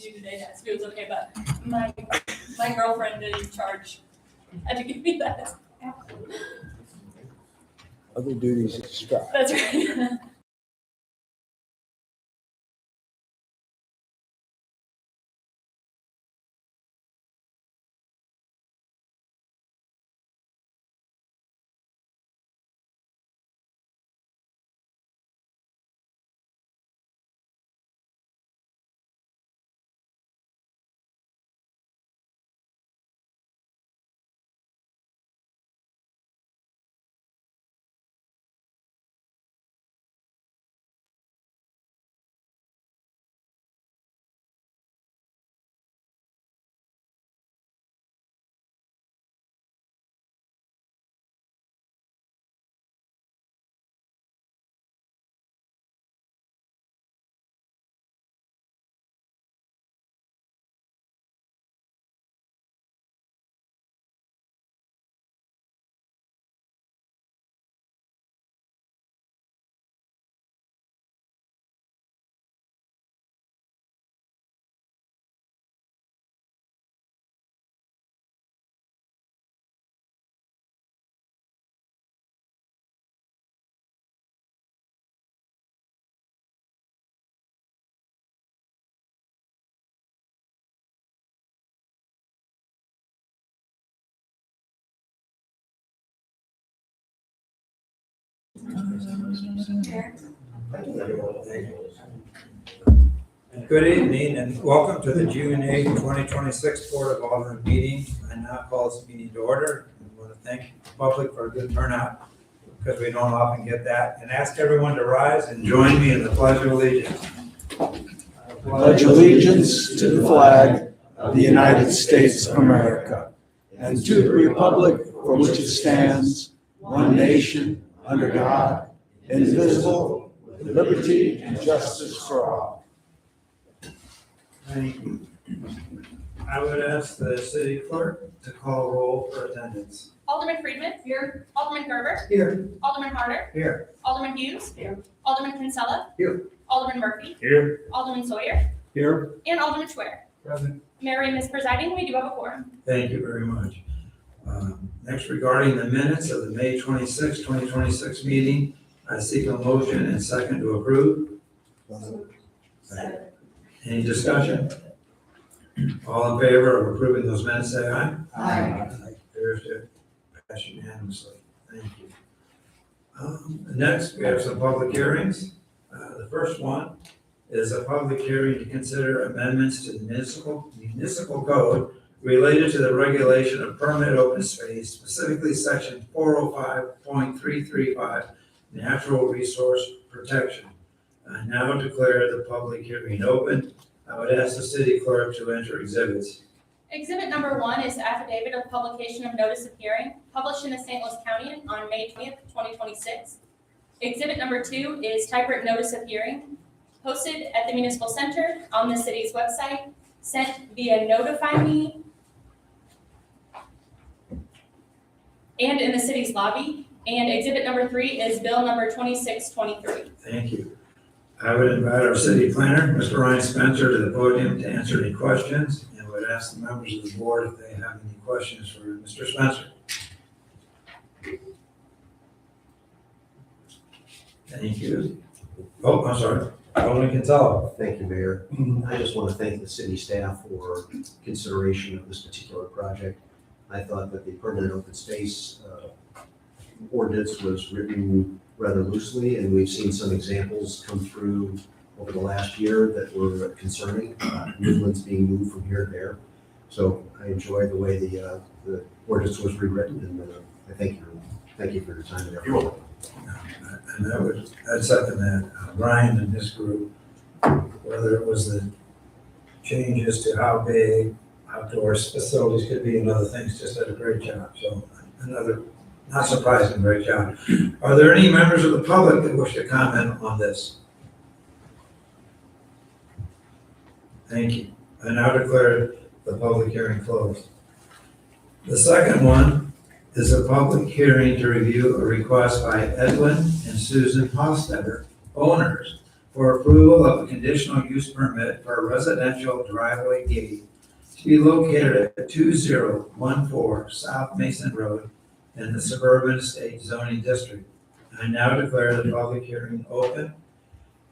do today to ask if it was okay, but my girlfriend in charge had to give me that. Other duties extra. That's right. Good evening and welcome to the June 8, 2026 Board of Aldermen meeting. I now call this meeting to order. I want to thank the public for a good turnout because we don't often get that, and ask everyone to rise and join me in the Pledge of Allegiance. I pledge allegiance to the flag of the United States of America and to the republic for which it stands, one nation, under God, indivisible, with liberty and justice for all. Thank you. I would ask the city clerk to call roll for attendance. Alderman Friedman. Here. Alderman Gerber. Here. Alderman Harder. Here. Alderman Hughes. Here. Alderman Kinsella. Here. Alderman Murphy. Here. Alderman Sawyer. Here. And Alderman Schwer. Present. Mary, Ms. Presiding, we do have a quorum. Thank you very much. Next, regarding the minutes of the May 26, 2026 meeting, I seek a motion and second to approve. Any discussion? All in favor of approving those minutes, say aye. Aye. There's it. Pass unanimously. Thank you. Next, we have some public hearings. The first one is a public hearing to consider amendments to the municipal code related to the regulation of permanent open space, specifically section 405.335, natural resource protection. I now declare the public hearing open. I would ask the city clerk to enter exhibits. Exhibit number 1 is the affidavit of publication of notice of hearing, published in the St. Louis County on May 20th, 2026. Exhibit number 2 is typewritten notice of hearing, posted at the Municipal Center on the city's website, sent via Notify Me, and in the city's lobby. And exhibit number 3 is bill number 2623. Thank you. I would invite our city planner, Mr. Ryan Spencer, to the podium to answer any questions, and would ask the members of the board if they have any questions for Mr. Spencer. Thank you. Oh, I'm sorry. Alderman Kinsella. Thank you, Mayor. I just want to thank the city staff for consideration of this particular project. I thought that the permanent open space ordinance was written rather loosely, and we've seen some examples come through over the last year that were concerning, woodlands being moved from here to there. So I enjoy the way the ordinance was rewritten, and I thank you for your time and effort. And I'd second that. Brian and his group, whether it was the changes to how big outdoor facilities could be and other things, just did a great job. So another, not surprising, great job. Are there any members of the public that wish to comment on this? Thank you. I now declare the public hearing closed. The second one is a public hearing to review a request by Edwin and Susan Hostetter, owners, for approval of a conditional use permit for a residential driveway gate to be located at 2014 South Mason Road in the Suburban Estate Zoning District. I now declare the public hearing open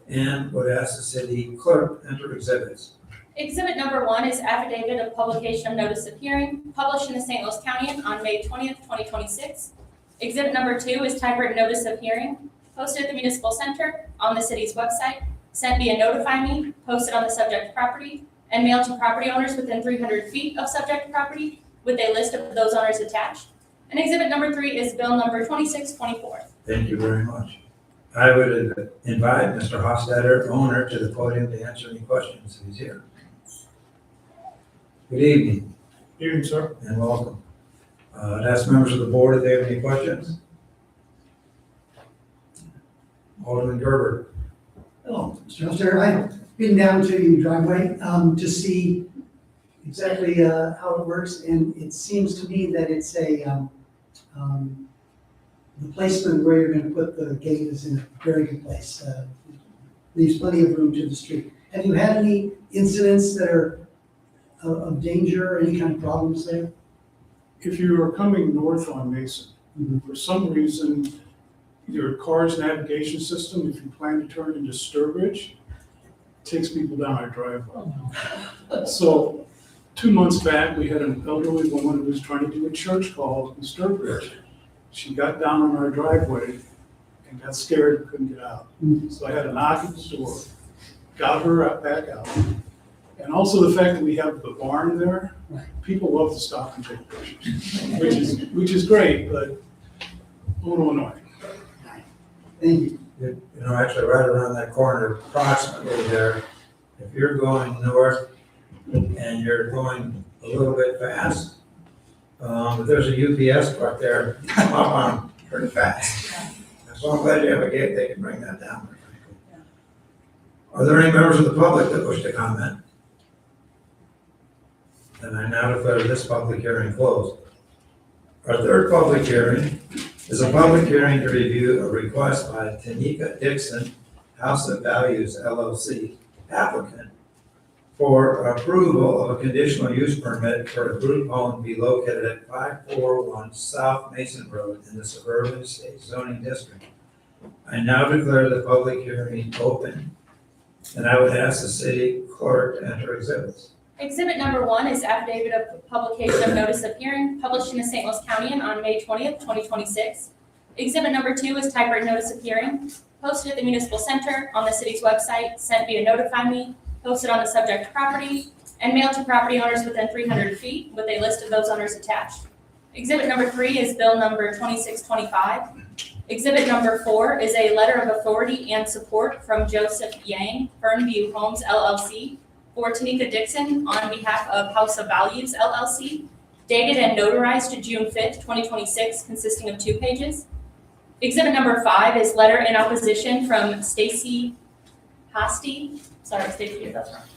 and would ask the city clerk to enter exhibits. Exhibit number 1 is affidavit of publication of notice of hearing, published in the St. Louis County on May 20th, 2026. Exhibit number 2 is typewritten notice of hearing, posted at the Municipal Center, on the city's website, sent via Notify Me, posted on the subject property, and mailed to property owners within 300 feet of subject property, with a list of those owners attached. And exhibit number 3 is bill number 2624. Thank you very much. I would invite Mr. Hofstadter, owner, to the podium to answer any questions if he's here. Good evening Evening, sir. and welcome. I'd ask members of the board if they have any questions. Alderman Gerber. Hello, Mr. Elster. I've been down to your driveway to see exactly how it works, and it seems to me that it's the placement where you're going to put the gate is in a very good place. Leaves plenty of room to the street. Have you had any incidents that are of danger or any kind of problems there? If you are coming north on Mason, for some reason, your car's navigation system, if you plan to turn into Sturbridge, takes people down our driveway. So 2 months back, we had an elderly woman who was trying to do a church call in Sturbridge. She got down on our driveway and got scared and couldn't get out. So I had to knock at the door, got her back out. And also the fact that we have the barn there, people love to stop and take pictures, which is great, but a little annoying. Thank you. You know, actually right around that corner, approximately there, if you're going north and you're going a little bit fast, if there's a UPS truck there, come up on them pretty fast. So I'm glad you have a gate, they can bring that down. Are there any members of the public that wish to comment? And I now declare this public hearing closed. Our third public hearing is a public hearing to review a request by Tanika Dixon, House of Values LLC, applicant, for approval of a conditional use permit for a group home to be located at 541 South Mason Road in the Suburban Estate Zoning District. I now declare the public hearing open, and I would ask the city clerk to enter exhibits. Exhibit number 1 is affidavit of publication of notice of hearing, published in the St. Louis County on May 20th, 2026. Exhibit number 2 is typewritten notice of hearing, posted at the Municipal Center, on the city's website, sent via Notify Me, posted on the subject property, and mailed to property owners within 300 feet, with a list of those owners attached. Exhibit number 3 is bill number 2625. Exhibit number 4 is a letter of authority and support from Joseph Yang, Fernview Homes LLC, for Tanika Dixon on behalf of House of Values LLC, dated and notarized June 5th, 2026, consisting of 2 pages. Exhibit number 5 is letter in opposition from Stacy Hasty, sorry, Stacy, if that's wrong.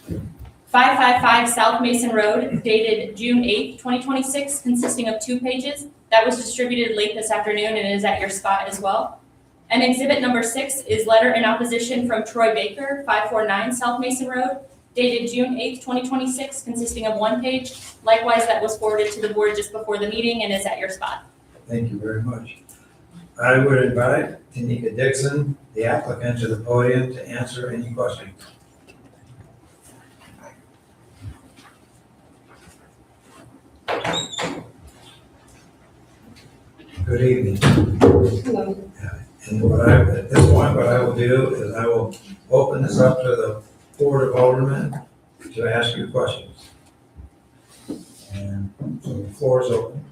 555 South Mason Road, dated June 8th, 2026, consisting of 2 pages. That was distributed late this afternoon and is at your spot as well. And exhibit number 6 is letter in opposition from Troy Baker, 549 South Mason Road, dated June 8th, 2026, consisting of 1 page. Likewise, that was forwarded to the board just before the meeting and is at your spot. Thank you very much. I would invite Tanika Dixon, the applicant, to the podium to answer any questions. Good evening. Hello. And at this point, what I will do is I will open this up to the Board of Aldermen to ask you questions. And so the floor is open.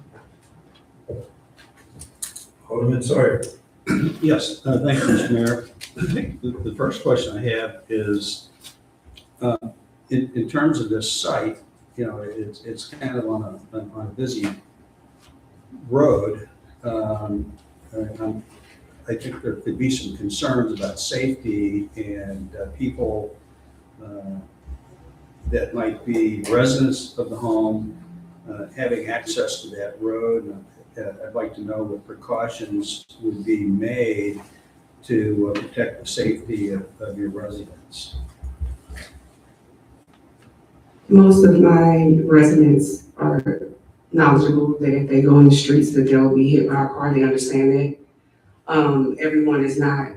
Alderman Sawyer. Yes, thank you, Mr. Mayor. I think the first question I have is, in terms of this site, you know, it's kind of on a busy road. I think there could be some concerns about safety and people that might be residents of the home having access to that road. I'd like to know what precautions would be made to protect the safety of your residents? Most of my residents are knowledgeable that if they go in the streets that they'll be hit by a car, they understand that. Everyone is not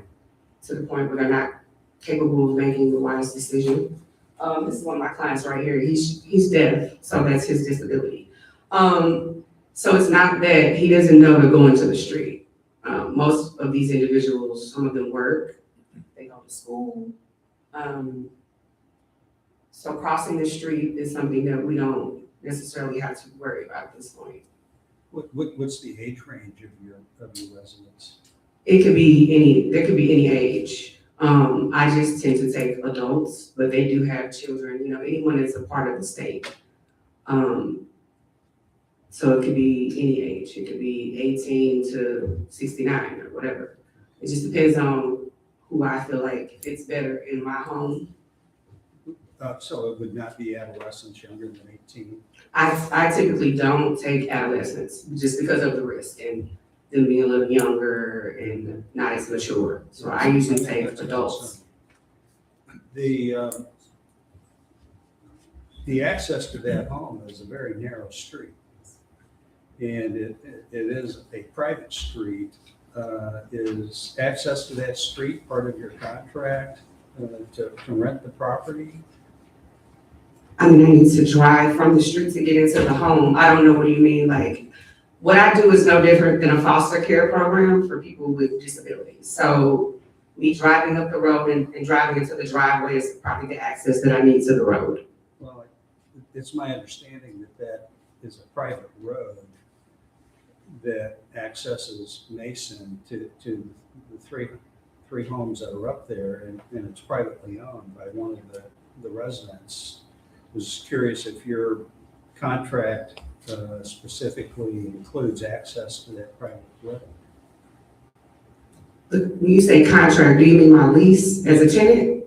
to the point where they're not capable of making the wise decision. This is one of my clients right here. He's deaf, so that's his disability. So it's not that he doesn't know to go into the street. Most of these individuals, some of them work, they go to school. So crossing the street is something that we don't necessarily have to worry about at this point. What's the age range of your residents? There could be any age. I just tend to take adults, but they do have children, anyone that's a part of the state. So it could be any age. It could be 18 to 69 or whatever. It just depends on who I feel like fits better in my home. So it would not be adolescents younger than 18? I typically don't take adolescents just because of the risk and them being a little younger and not as mature. So I usually take adults. The access to that home is a very narrow street. And it is a private street. Is access to that street part of your contract to rent the property? I need to drive from the street to get into the home. I don't know what you mean. Like, what I do is no different than a foster care program for people with disabilities. So me driving up the road and driving into the driveway is probably the access that I need to the road. Well, it's my understanding that is a private road that accesses Mason to the three homes that are up there, and it's privately owned by one of the residents. Was curious if your contract specifically includes access to that private road. When you say contract, do you mean my lease as a tenant?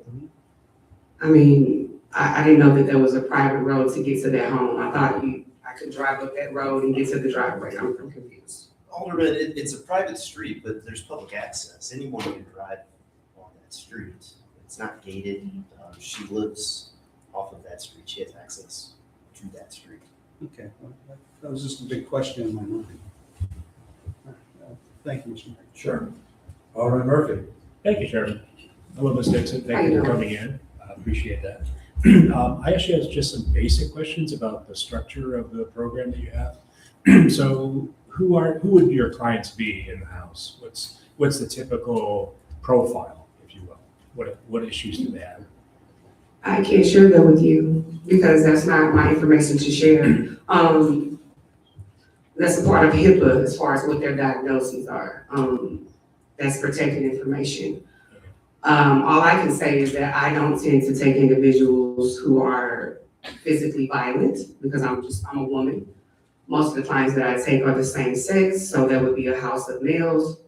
I mean, I didn't know that there was a private road to get to that home. I thought I could drive up that road and get to the driveway. I'm confused. Alderman, it's a private street, but there's public access. Anyone can drive on that street. It's not gated. She lives off of that street. She has access to that street. Okay, well, that was just a big question in my mind. Thank you, Mr. Mayor. Sure. Alderman Murphy. Thank you, Chairman. Hello, Ms. Dixon. Thank you for coming in. I appreciate that. I actually have just some basic questions about the structure of the program that you have. So who would your clients be in the house? What's the typical profile, if you will? What issues do they have? I can't share that with you because that's not my information to share. That's a part of HIPAA as far as what their diagnoses are. That's protected information. All I can say is that I don't tend to take individuals who are physically violent because I'm a woman. Most of the clients that I take are the same sex, so that would be a house of males.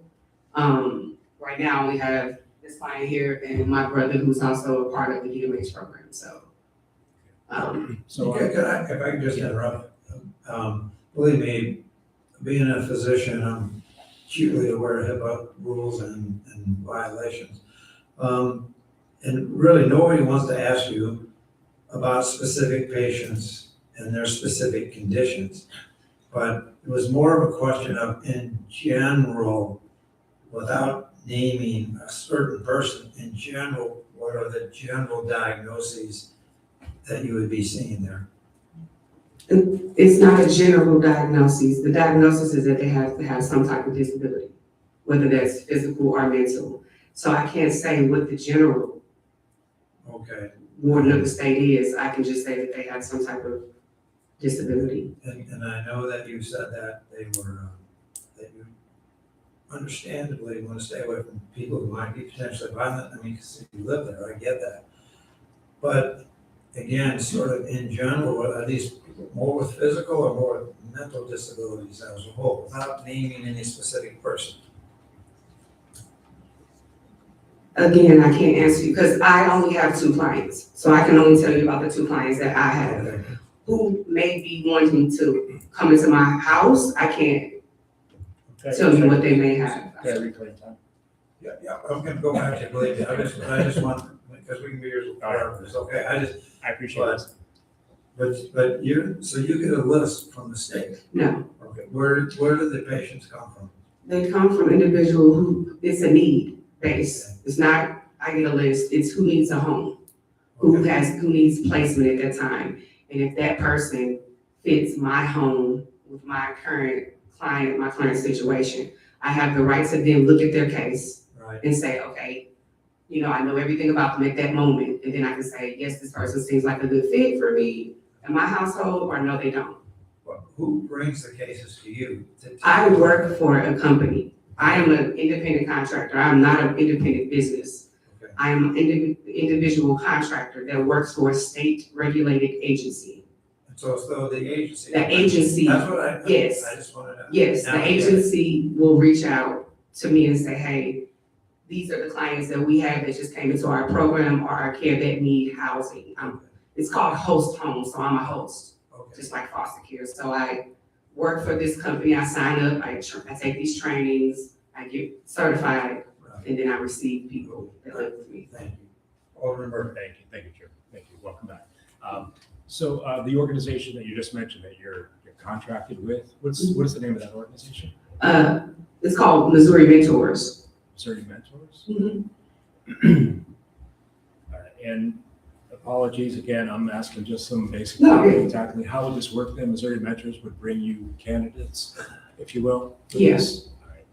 Right now we have this client here and my brother who's also a part of the DMH program, so. If I could just interrupt, believe me, being a physician, I'm acutely aware of HIPAA rules and violations. And really nobody wants to ask you about specific patients and their specific conditions. But it was more of a question of, in general, without naming a certain person, in general, what are the general diagnoses that you would be seeing there? It's not a general diagnosis. The diagnosis is that they have to have some type of disability, whether that's physical or mental. So I can't say what the general warden of the state is. I can just say that they have some type of disability. And I know that you said that that you understandably want to stay away from people who might be potentially violent. I mean, because you live there, I get that. But again, sort of in general, are these people more with physical or more with mental disabilities as a whole, without naming any specific person? Again, I can't answer you because I only have 2 clients. So I can only tell you about the 2 clients that I have. Okay. Who may be wanting to come into my house, I can't tell you what they may have. Can I reclaim time? Yeah, I'm gonna go back to it later. I just want, because we can be here forever, it's okay, I appreciate it. but so you get a list from the state? No, Okay, where do the patients come from? they come from individual who, it's a need base. It's not, I get a list, it's who needs a home, who needs placement at that time. And if that person fits my home with my current client, my current situation, I have the right to then look at their case Right, and say, okay, you know, I know everything about them at that moment. And then I can say, yes, this person seems like a good fit for me in my household, or no, they don't. but who brings the cases to you? I work for a company. I am an independent contractor. I'm not an independent business. Okay. I am an individual contractor that works for a state-regulated agency. And so it's though the agency. The agency, That's what I yes. just wanted to. Yes, Now the I get it. agency will reach out to me and say, hey, these are the clients that we have that just came into our program or our care that need housing. It's called host home, so I'm a host, Okay, just like foster care. So I work for this company, I sign up, I take these trainings, I get certified, right, and then I receive people that live with me. thank you. Alderman Murphy. Thank you, Chair. Thank you. Welcome back. So the organization that you just mentioned that you're contracted with, what is the name of that organization? It's called Missouri Mentors. Missouri Mentors? Mhm. All right, and apologies again, I'm asking just some basic No, blocking and tackling. How would this work then? Missouri Mentors would bring you candidates, if you will? for Yes. this? All right.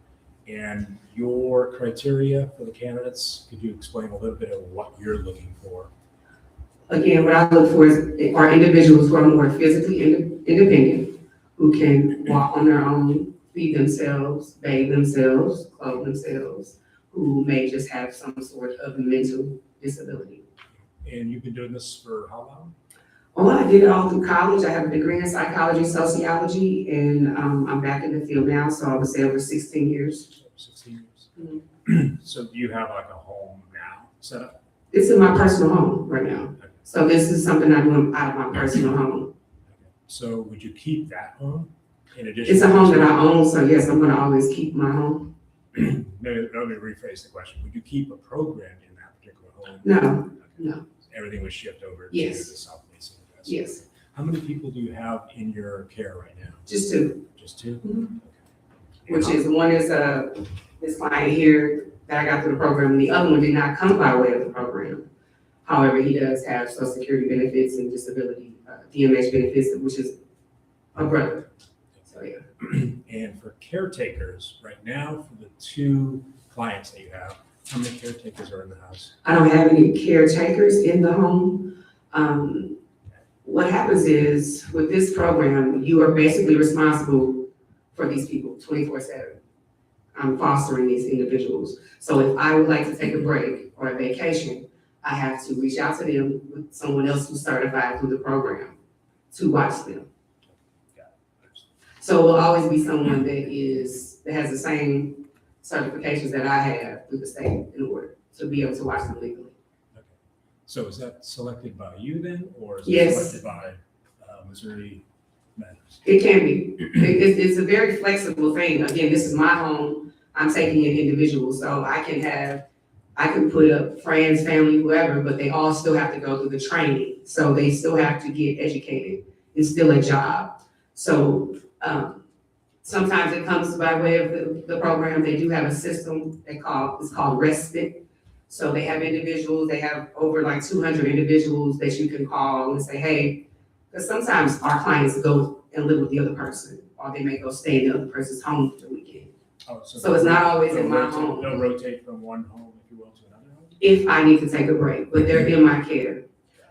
And your criteria for the candidates, could you explain a little bit of what you're looking for? Again, what I look for are individuals who are more physically independent, who can walk on their own, feed themselves, bathe themselves, clothe themselves, who may just have some sort of mental disability. And you've been doing this for how long? Oh, I did it all through college. I have a degree in psychology, sociology, and I'm back in the field now, so I would say over 16 years. 16 years. Mm-hmm. So do you have like a home now set up? It's in my personal home right now. So this is something I do out of my personal home. So would you keep that home in addition? It's a home that I own, so yes, I'm gonna always keep my home. Maybe, let me rephrase the question. Would you keep a program in that particular home? No, Okay. Everything was shipped over to the Yes. South Mason investment. yes, How many people do you have in your care right now? just two, Just two? Mhm. Okay. which is, one is this client here that I got through the program, and the other one did not come by way of the program. However, he does have Social Security benefits and disability, DMH benefits, which is a brother. So, yeah. And for caretakers, right now, for the two clients that you have, how many caretakers are in the house? I don't have any caretakers in the home. What happens is, with this program, you are basically responsible for these people 24/7. I'm fostering these individuals. So if I would like to take a break or a vacation, I have to reach out to them with someone else who's certified through the program to watch them. So it will always be someone that has the same certifications that I have through the state in order to be able to watch them legally. Okay. So is that selected by you then, or is it Yes. selected by Missouri Mentors? It can be. It's a very flexible thing. Again, this is my home. I'm taking in individuals, so I can put up friends, family, whoever, but they all still have to go through the training. So they still have to get educated. It's still a job. So sometimes it comes by way of the program. They do have a system it's called respite. So they have individuals, they have over like 200 individuals that you can call and say, hey, because sometimes our clients go and live with the other person, or they may go stay in the other person's home for the weekend. Oh, So it's not always in my rotate- home. They'll rotate from one home, if you will, to another home? If I need to take a break, but they're in my care.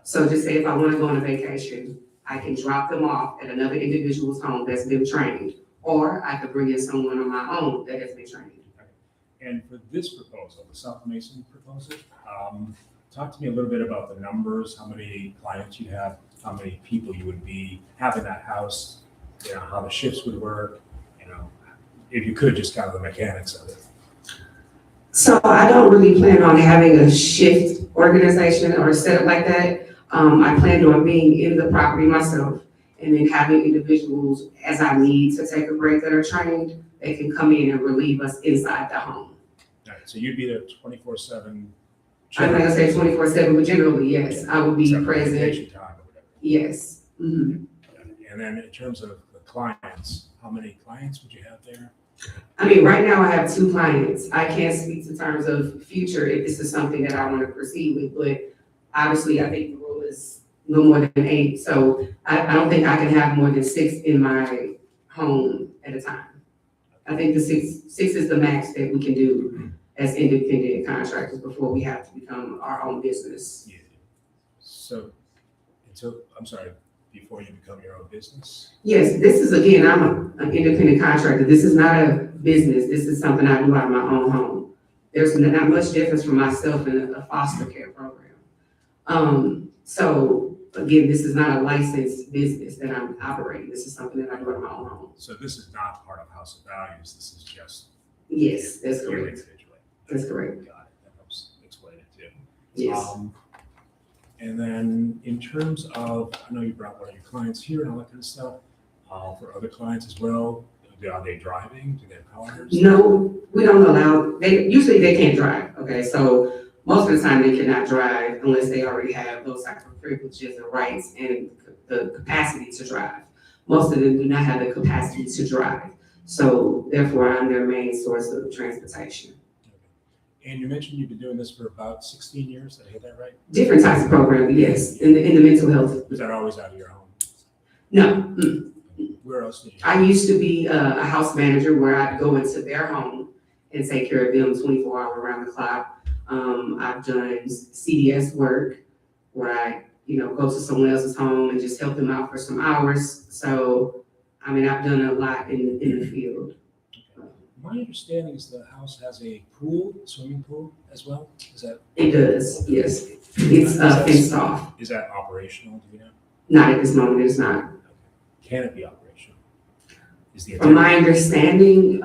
So just say if I want to go on a vacation, I can drop them off at another individual's home that's been trained, or I could bring in someone on my own that has been trained. And for this proposal, the South Mason proposal, talk to me a little bit about the numbers, how many clients you have, how many people you would have in that house, you know, how the shifts would work, you know, if you could, just kind of the mechanics of it. So I don't really plan on having a shift organization or setup like that. I planned on being in the property myself and then having individuals as I need to take a break that are trained, they can come in and relieve us inside the home. Nice. So you'd be there 24/7. I'm not gonna say 24/7, but generally, yes, I would be Except for present, vacation time or whatever. yes. Mhm. And then in terms of the clients, how many clients would you have there? I mean, right now I have 2 clients. I can't speak to terms of future if this is something that I want to proceed with, but obviously I think the rule is no more than 8. So I don't think I can have more than 6 in my home at a time. I think the six is the max that we can do as independent contractors before we have to become our own business. Yeah. So, I'm sorry, before you become your own business? Yes, this is, again, I'm an independent contractor. This is not a business. This is something I do out of my own home. There's not much difference for myself in a foster care program. So again, this is not a licensed business that I'm operating. This is something that I do out of my own home. So this is not part of House of Values, this is just Yes, that's you correct. individually? That's correct. Got it, that helps explain it too. Yes. And then in terms of, I know you brought one of your clients here and all that kind of stuff, for other clients as well, are they driving? Do they have cars? No, we don't allow, usually they can't drive, okay? So most of the time they cannot drive unless they already have those types of privileges and rights and the capacity to drive. Most of them do not have the capacity to drive. So therefore, I'm their main source of transportation. And you mentioned you've been doing this for about 16 years, did I get that right? Different types of programs, yes, in the mental health. Was that always out of your home? No, Where else did you? I used to be a house manager where I'd go into their home and take care of them 24 hours around the clock. I've done CDS work where I, go to someone else's home and just help them out for some hours. So, I mean, I've done a lot in the field. My understanding is the house has a pool, swimming pool as well, is that? It does, yes. It's fenced off. Is that operational, do you know? Not at this moment, it's not. Can it be operational? Is the From my understanding,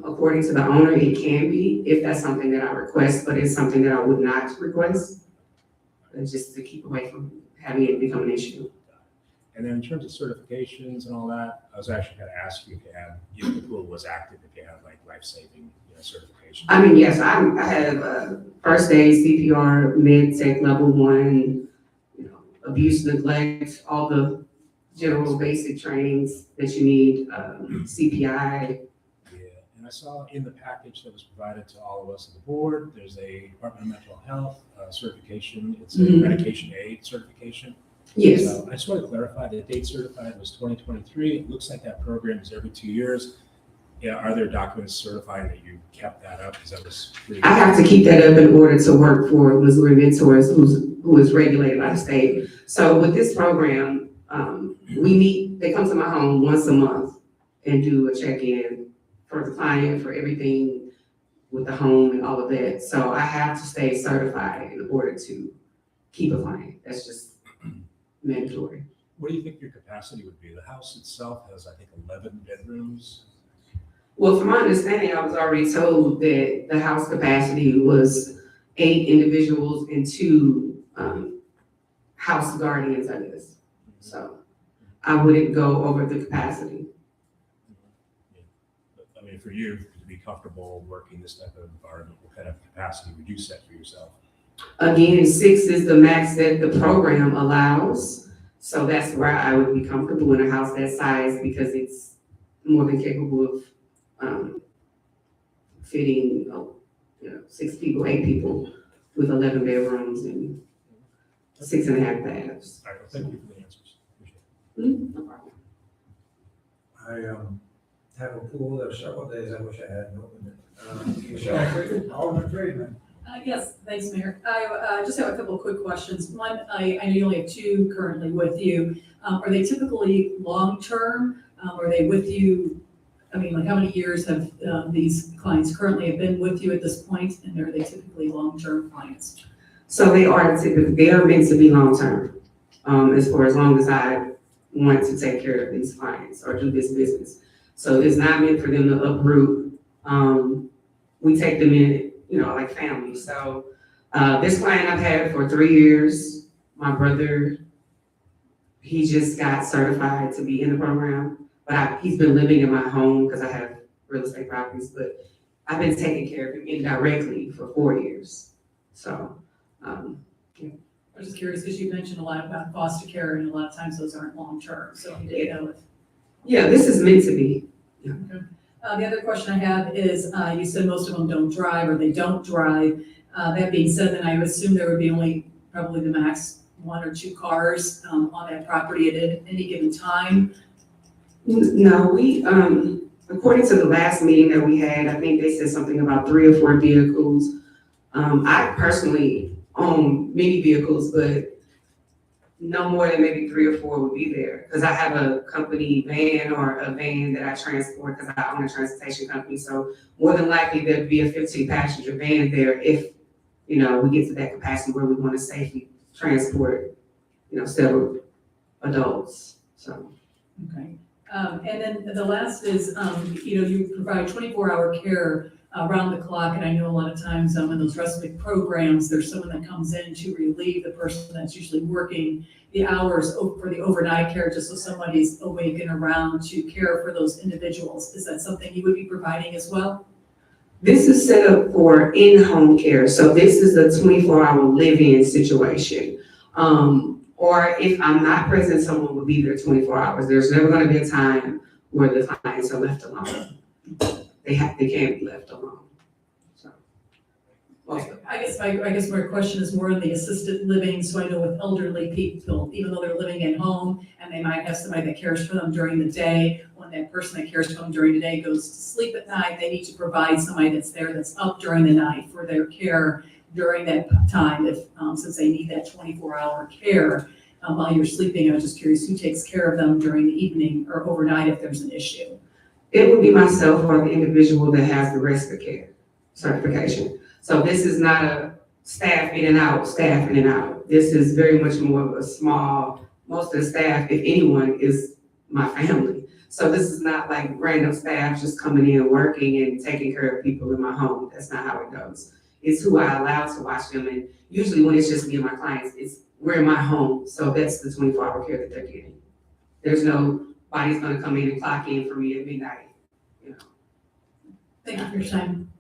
according to the owner, it can be, if that's something that I request, but it's something that I would not request. Just to keep away from having it become an issue. And then in terms of certifications and all that, I was actually going to ask you if the pool was active, if you had like life-saving certification. I mean, yes, I have first aid, CPR, med tech level 1, abuse, neglect, all the general basic trainings that you need, CPI. Yeah, and I saw in the package that was provided to all of us on the board, there's a Department of Mental Health certification. It's a medication aid certification. Yes. So I just want to clarify, the date certified was 2023. It looks like that program is every 2 years. Yeah, are there documents certifying that you kept that up? Because that was pretty. I have to keep that up in order to work for Missouri Mentors, who is regulated by the state. So with this program, they come to my home once a month and do a check-in for the client, for everything with the home and all of that. So I have to stay certified in order to keep a client. That's just mandatory. What do you think your capacity would be? The house itself has, I think, 11 bedrooms. Well, from my understanding, I was already told that the house capacity was 8 individuals and 2 house guardians, I guess. So I wouldn't go over the capacity. I mean, for you to be comfortable working this type of environment, what kind of capacity would you set for yourself? Again, 6 is the max that the program allows. So that's where I would be comfortable in a house that size because it's more than capable of fitting 6 people, 8 people with 11 bedrooms and 6.5 baths. All right, well, thank you for the answers. Appreciate No problem. I have a pool, there are several days I wish I hadn't opened it. Michelle? Alderman Friedman. Yes, thanks, Mayor. I just have a couple of quick questions. One, I know you only have 2 currently with you. Are they typically long-term? Are they with you? I mean, like how many years have these clients currently have been with you at this point? And are they typically long-term clients? So they are meant to be long-term, as long as I want to take care of these clients or do this business. So it's not meant for them to uproot. We take them in, like family. So this client I've had for 3 years. My brother, he just got certified to be in the program, but he's been living in my home because I have real estate properties, but I've been taking care of him indirectly for 4 years. So, I was just curious, because you mentioned a lot about foster care, and a lot of times those aren't long-term, so I didn't know if. yeah, this is meant to be. The other question I have is, you said most of them don't drive, or they don't drive. That being said, then I would assume there would be only probably the max 1 or 2 cars, on that property at any given time. No, we, according to the last meeting that we had, I think they said something about 3 or 4 vehicles. I personally own many vehicles, but no more than maybe 3 or 4 would be there. Because I have a company van or a van that I transport because I own a transportation company. So more than likely there'd be a 15-passenger van there if, we get to that capacity where we want to safely transport, several adults, so. Okay. And then the last is, you provide 24-hour care around the clock, and I know a lot of times in those respite programs, there's someone that comes in to relieve the person that's usually working the hours for the overnight care, just so somebody's awake and around to care for those individuals. Is that something you would be providing as well? This is set up for in-home care, so this is a 24-hour live-in situation. Or if I'm not present, someone will be there 24 hours. There's never going to be a time where the clients are left alone. They can't be left alone. So, I guess my question is more on the assisted living, so I know with elderly people, even though they're living at home and they might have somebody that cares for them during the day, when that person that cares for them during the day goes to sleep at night, they need to provide somebody that's there that's up during the night for their care during that time, if since they need that 24-hour care while you're sleeping. I was just curious who takes care of them during the evening or overnight if there's an issue. it would be myself or the individual that has the respite care certification. So this is not a staff in and out. This is very much more of a small, most of the staff, if anyone, is my family. So this is not like random staff just coming in, working and taking care of people in my home. That's not how it goes. It's who I allow to watch them. And usually when it's just me and my clients, we're in my home. So that's the 24-hour care that they're getting. There's nobody's gonna come in and clock in for me at midnight, Thank you for your time.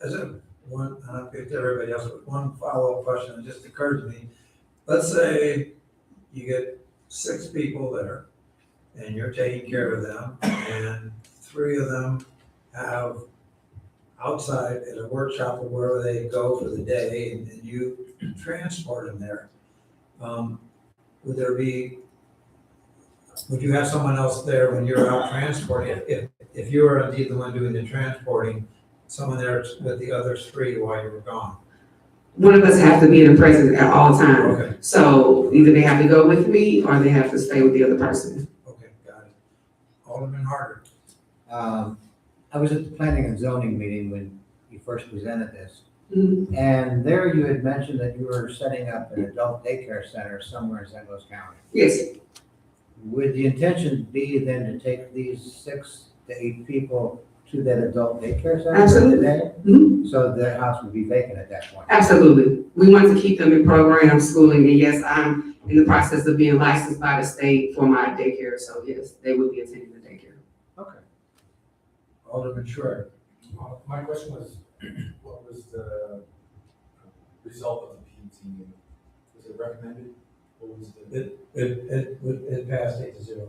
As a one, I'll get to everybody else, but one follow-up question that just occurred to me. Let's say you get 6 people there and you're taking care of them, and 3 of them have outside at a workshop or wherever they go for the day, and you transport them there. Would you have someone else there when you're out transporting? If you were indeed the one doing the transporting, someone there with the other 3 while you were gone? One of us have to be in the presence at all times. Okay, So either they have to go with me or they have to stay with the other person. okay, got it. Alderman Harder. I was at the planning and zoning meeting when you first presented this. Mhm. And there you had mentioned that you were setting up an adult daycare center somewhere in St. Louis County. Yes, Would the intention be then to take these 6 to 8 people to that adult daycare center? Absolutely. Today? Mhm. So the house would be vacant at that point? absolutely. We want to keep them in program schooling, and yes, I'm in the process of being licensed by the state for my daycare, so yes, they would be attending the daycare. Okay. Alderman Schreier. My question was, what was the result of the PT meeting? Was it recommended? What was the? It passed 8-0.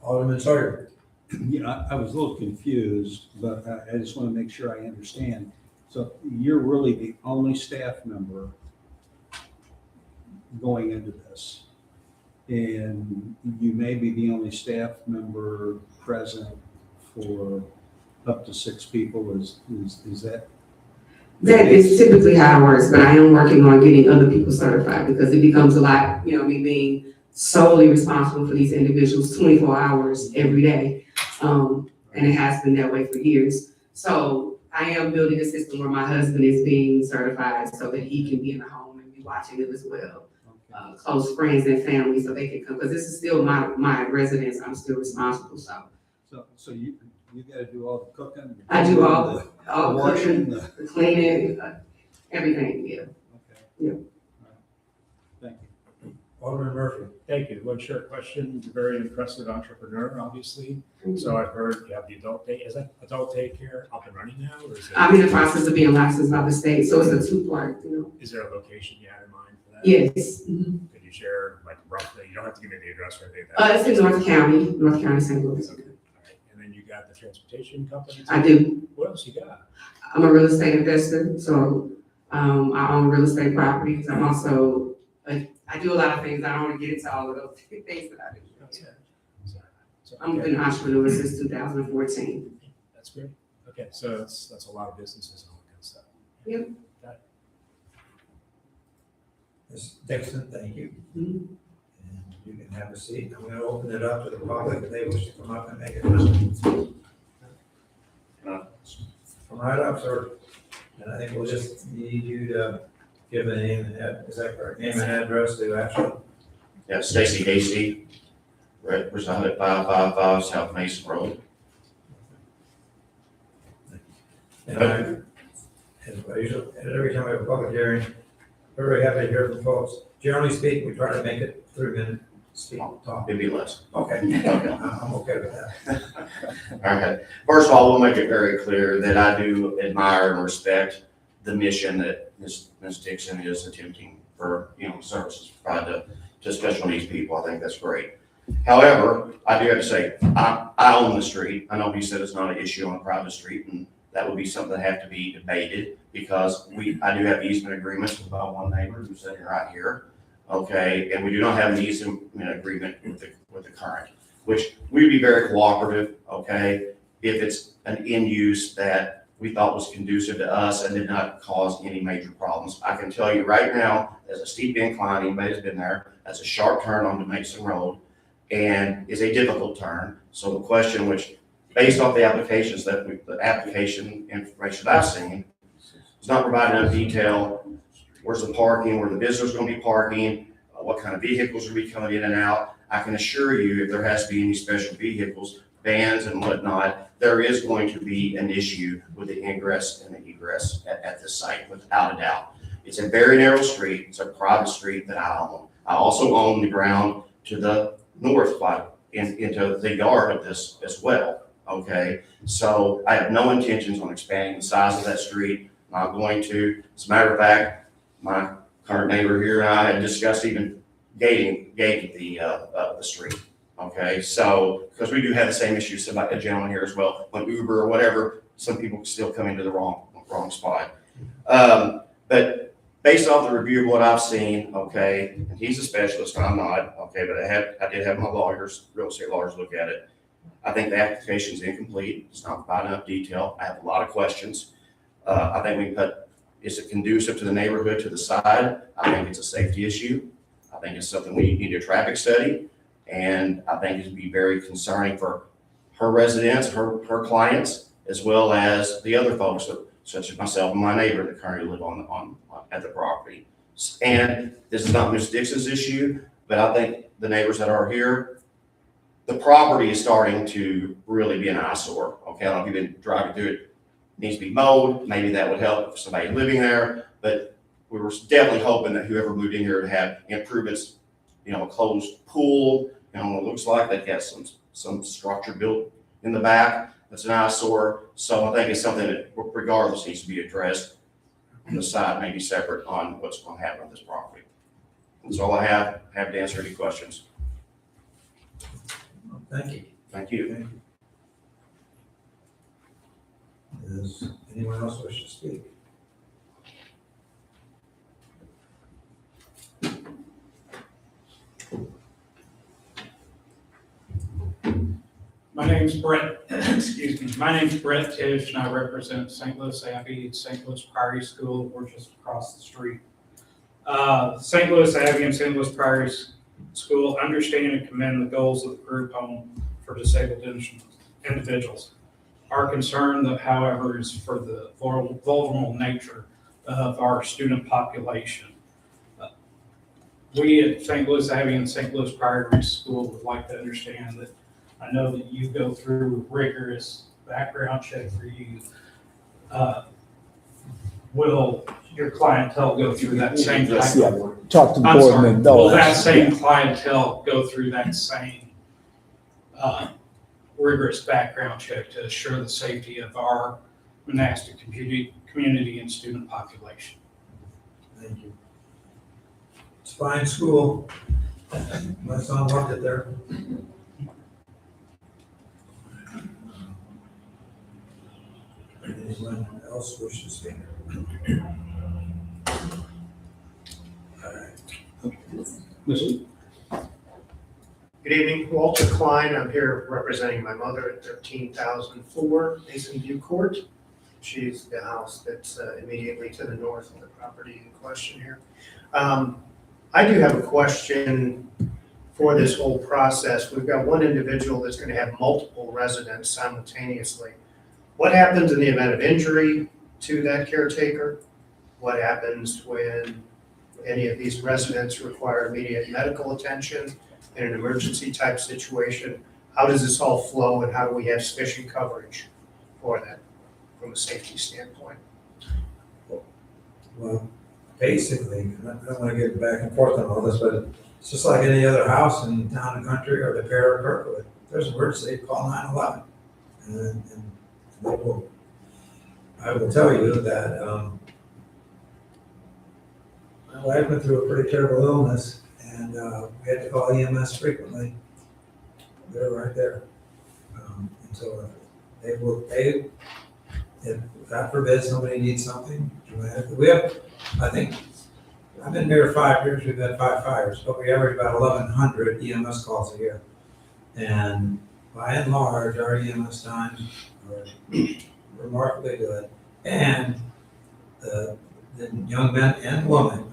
Alderman Sawyer. I was a little confused, but I just want to make sure I understand. So you're really the only staff member going into this. And you may be the only staff member present for up to 6 people. Is that? That is typically how it works, but I am working on getting other people certified because it becomes a lot, me being solely responsible for these individuals 24 hours every day. And it has been that way for years. So I am building a system where my husband is being certified so that he can be in the home and be watching them as well. Close friends and family so they can come, because this is still my residence. I'm still responsible, So you got to do all the cooking? I do all the cooking, washing? the cleaning, everything, yeah. Okay. Yeah. All right. Thank you. Alderman Murphy. Thank you. One short question. Very impressive entrepreneur, obviously. So I've heard you have the adult day. Is that adult daycare up and running now, or is it? I'm in the process of being licensed by the state, so it's a two-part, Is there a location you had in mind for that? Yes. Mhm. Could you share like roughly? You don't have to give me the address or anything. Like that. It's in North County, St. Louis. Okay. All right. And then you got the transportation company. I do. What else you got? I'm a real estate investor, so I own real estate properties. I'm also, I do a lot of things. I don't want to get into all of those things that I do. So, I've okay. been an entrepreneur since 2014. That's great. Okay, so that's a lot of businesses and all that kind of stuff. Yep. Ms. Dixon, thank you. Mhm. And you can have a seat. I'm going to open it up to the public if they wish to come up and make a comment. Come right up, sir. And I think we'll just need you to give a name and is that correct? Name and address to Ashley. Yeah, Stacy Hasty, reside at 555 South Mason Road. And every time we have a public hearing, we're very happy to hear from folks. Generally speaking, we try to make it 3 minute speak, talk. Maybe less. Okay, Okay. I'm okay with that. All right. First of all, we'll make it very clear that I do admire and respect the mission that Ms. Dixon is attempting for, services provided to special needs people. I think that's great. However, I do have to say, I own the street. I know he said it's not an issue on a private street, and that would be something that have to be debated because I do have easement agreements with my one neighbor who's sitting right here. Okay, and we do not have an easement agreement with the current, which we would be very cooperative, okay, if it's an end use that we thought was conducive to us and did not cause any major problems. I can tell you right now, there's a steep incline, anybody that's been there, that's a sharp turn onto Mason Road, and is a difficult turn. So the question, which based off the applications the application information that I've seen, is not providing enough detail. Where's the parking, where the visitors going to be parking, what kind of vehicles are we coming in and out. I can assure you if there has to be any special vehicles, vans and whatnot, there is going to be an issue with the ingress and the egress at this site, without a doubt. It's a very narrow street. It's a private street that I own. I also own the ground to the north into the yard of this as well, okay? So I have no intentions on expanding the size of that street. I'm not going to. As a matter of fact, my current neighbor here and I had discussed even gating the street. Okay, so because we do have the same issues, somebody, a gentleman here as well, when Uber or whatever, some people still come into the wrong spot. But based off the review of what I've seen, okay, and he's a specialist, I'm not, okay, but I did have my real estate lawyers look at it. I think the application is incomplete. It's not providing enough detail. I have a lot of questions. I think we can put, is it conducive to the neighborhood to the side? I think it's a safety issue. I think it's something we need a traffic study. And I think it'd be very concerning for her residents, her clients, as well as the other folks, such as myself and my neighbor that currently live at the property. And this is not Ms. Dixon's issue, but I think the neighbors that are here, the property is starting to really be an eyesore. Okay, I don't know if you've been driving through it. Needs to be mowed. Maybe that would help for somebody living there. But we were definitely hoping that whoever moved in here would have improvements, a closed pool. What it looks like they've got some structure built in the back. That's an eyesore. So I think it's something that regardless needs to be addressed on the side, maybe separate on what's going to happen with this property. That's all I have. Happy to answer any questions. Thank you. Thank you. Does anyone else wish to speak? My name's Brett, excuse me, my name's Brett Tish, and I represent St. Louis Abbey, St. Louis Prairie School. We're just across the street. St. Louis Abbey and St. Louis Prairie School understand and commend the goals of the group home for disabled individuals. Our concern, however, is for the vulnerable nature of our student population. We at St. Louis Abbey and St. Louis Prairie School would like to understand that I know that you go through rigorous background check for you. will your clientele go through that same type Yeah, of? talk to the I'm board sorry, and then will that those. same clientele go through that same rigorous background check to assure the safety of our monastic community and student population? Thank you. It's a fine school. My son loved it there. Anyone else wishes to speak? All right. Good evening, Walter Klein. I'm here representing my mother at 13,004 Mason View Court. She's the house that's immediately to the north of the property in question here. I do have a question for this whole process. We've got one individual that's going to have multiple residents simultaneously. What happens in the event of injury to that caretaker? What happens when any of these residents require immediate medical attention in an emergency type situation? How does this all flow and how do we have sufficient coverage for that from a safety standpoint? Well, basically, I don't want to get back and forth on all this, but it's just like any other house in town and country or the pair of Kirkwood. If there's an emergency, call 911. And they will, I will tell you that my wife went through a pretty terrible illness and we had to call EMS frequently. They're right there. And so if God forbid somebody needs something, we have, I think, I've been there 5 years, we've had 5 fires, but we average about 1,100 EMS calls a year. And by and large, our EMS times are remarkably good. And the young men and women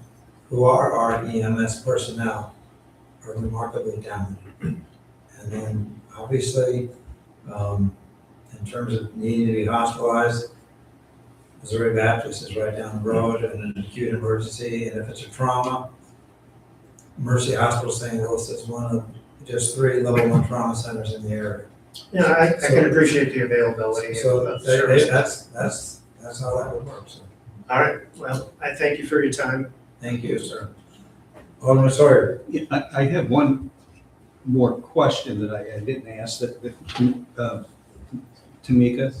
who are our EMS personnel are remarkably talented. And then obviously, in terms of needing to be hospitalized, Missouri Baptist is right down the road and an acute emergency. And if it's a trauma, Mercy Hospital St. Louis is one of just 3 level 1 trauma centers in the area. Yeah, I can appreciate the availability So of the services. that's how that would work. So, All right, well, I thank you for your time. thank you, sir. Alderman Sawyer. Yeah, I have one more question that I didn't ask Tamika.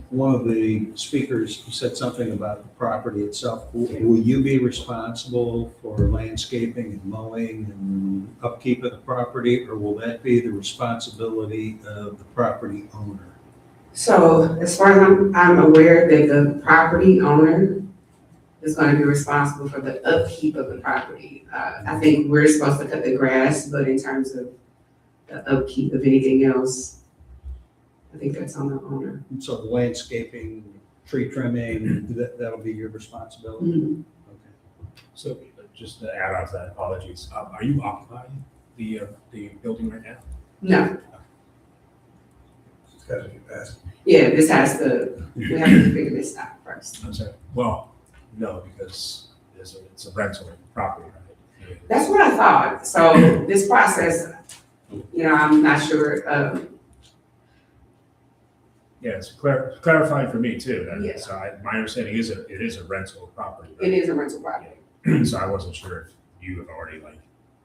One of the speakers said something about the property itself. Will you be responsible for landscaping and mowing and upkeep of the property, or will that be the responsibility of the property owner? So as far as I'm aware that the property owner is going to be responsible for the upkeep of the property. I think we're supposed to cut the grass, but in terms of the upkeep of anything else, I think that's on the owner. So the landscaping, tree trimming, that'll be your responsibility? Mhm. Okay. So just to add on to that, apologies, are you occupying the building right now? No, It's got to be passed. yeah, this has to, we have to figure this out first. I'm sorry, well, no, because it's a rental property, right? That's what I thought. So this process, I'm not sure, Yeah, it's clarifying for me too. Yeah. So my understanding is it is a rental property. it is a rental property. So I wasn't sure if you have already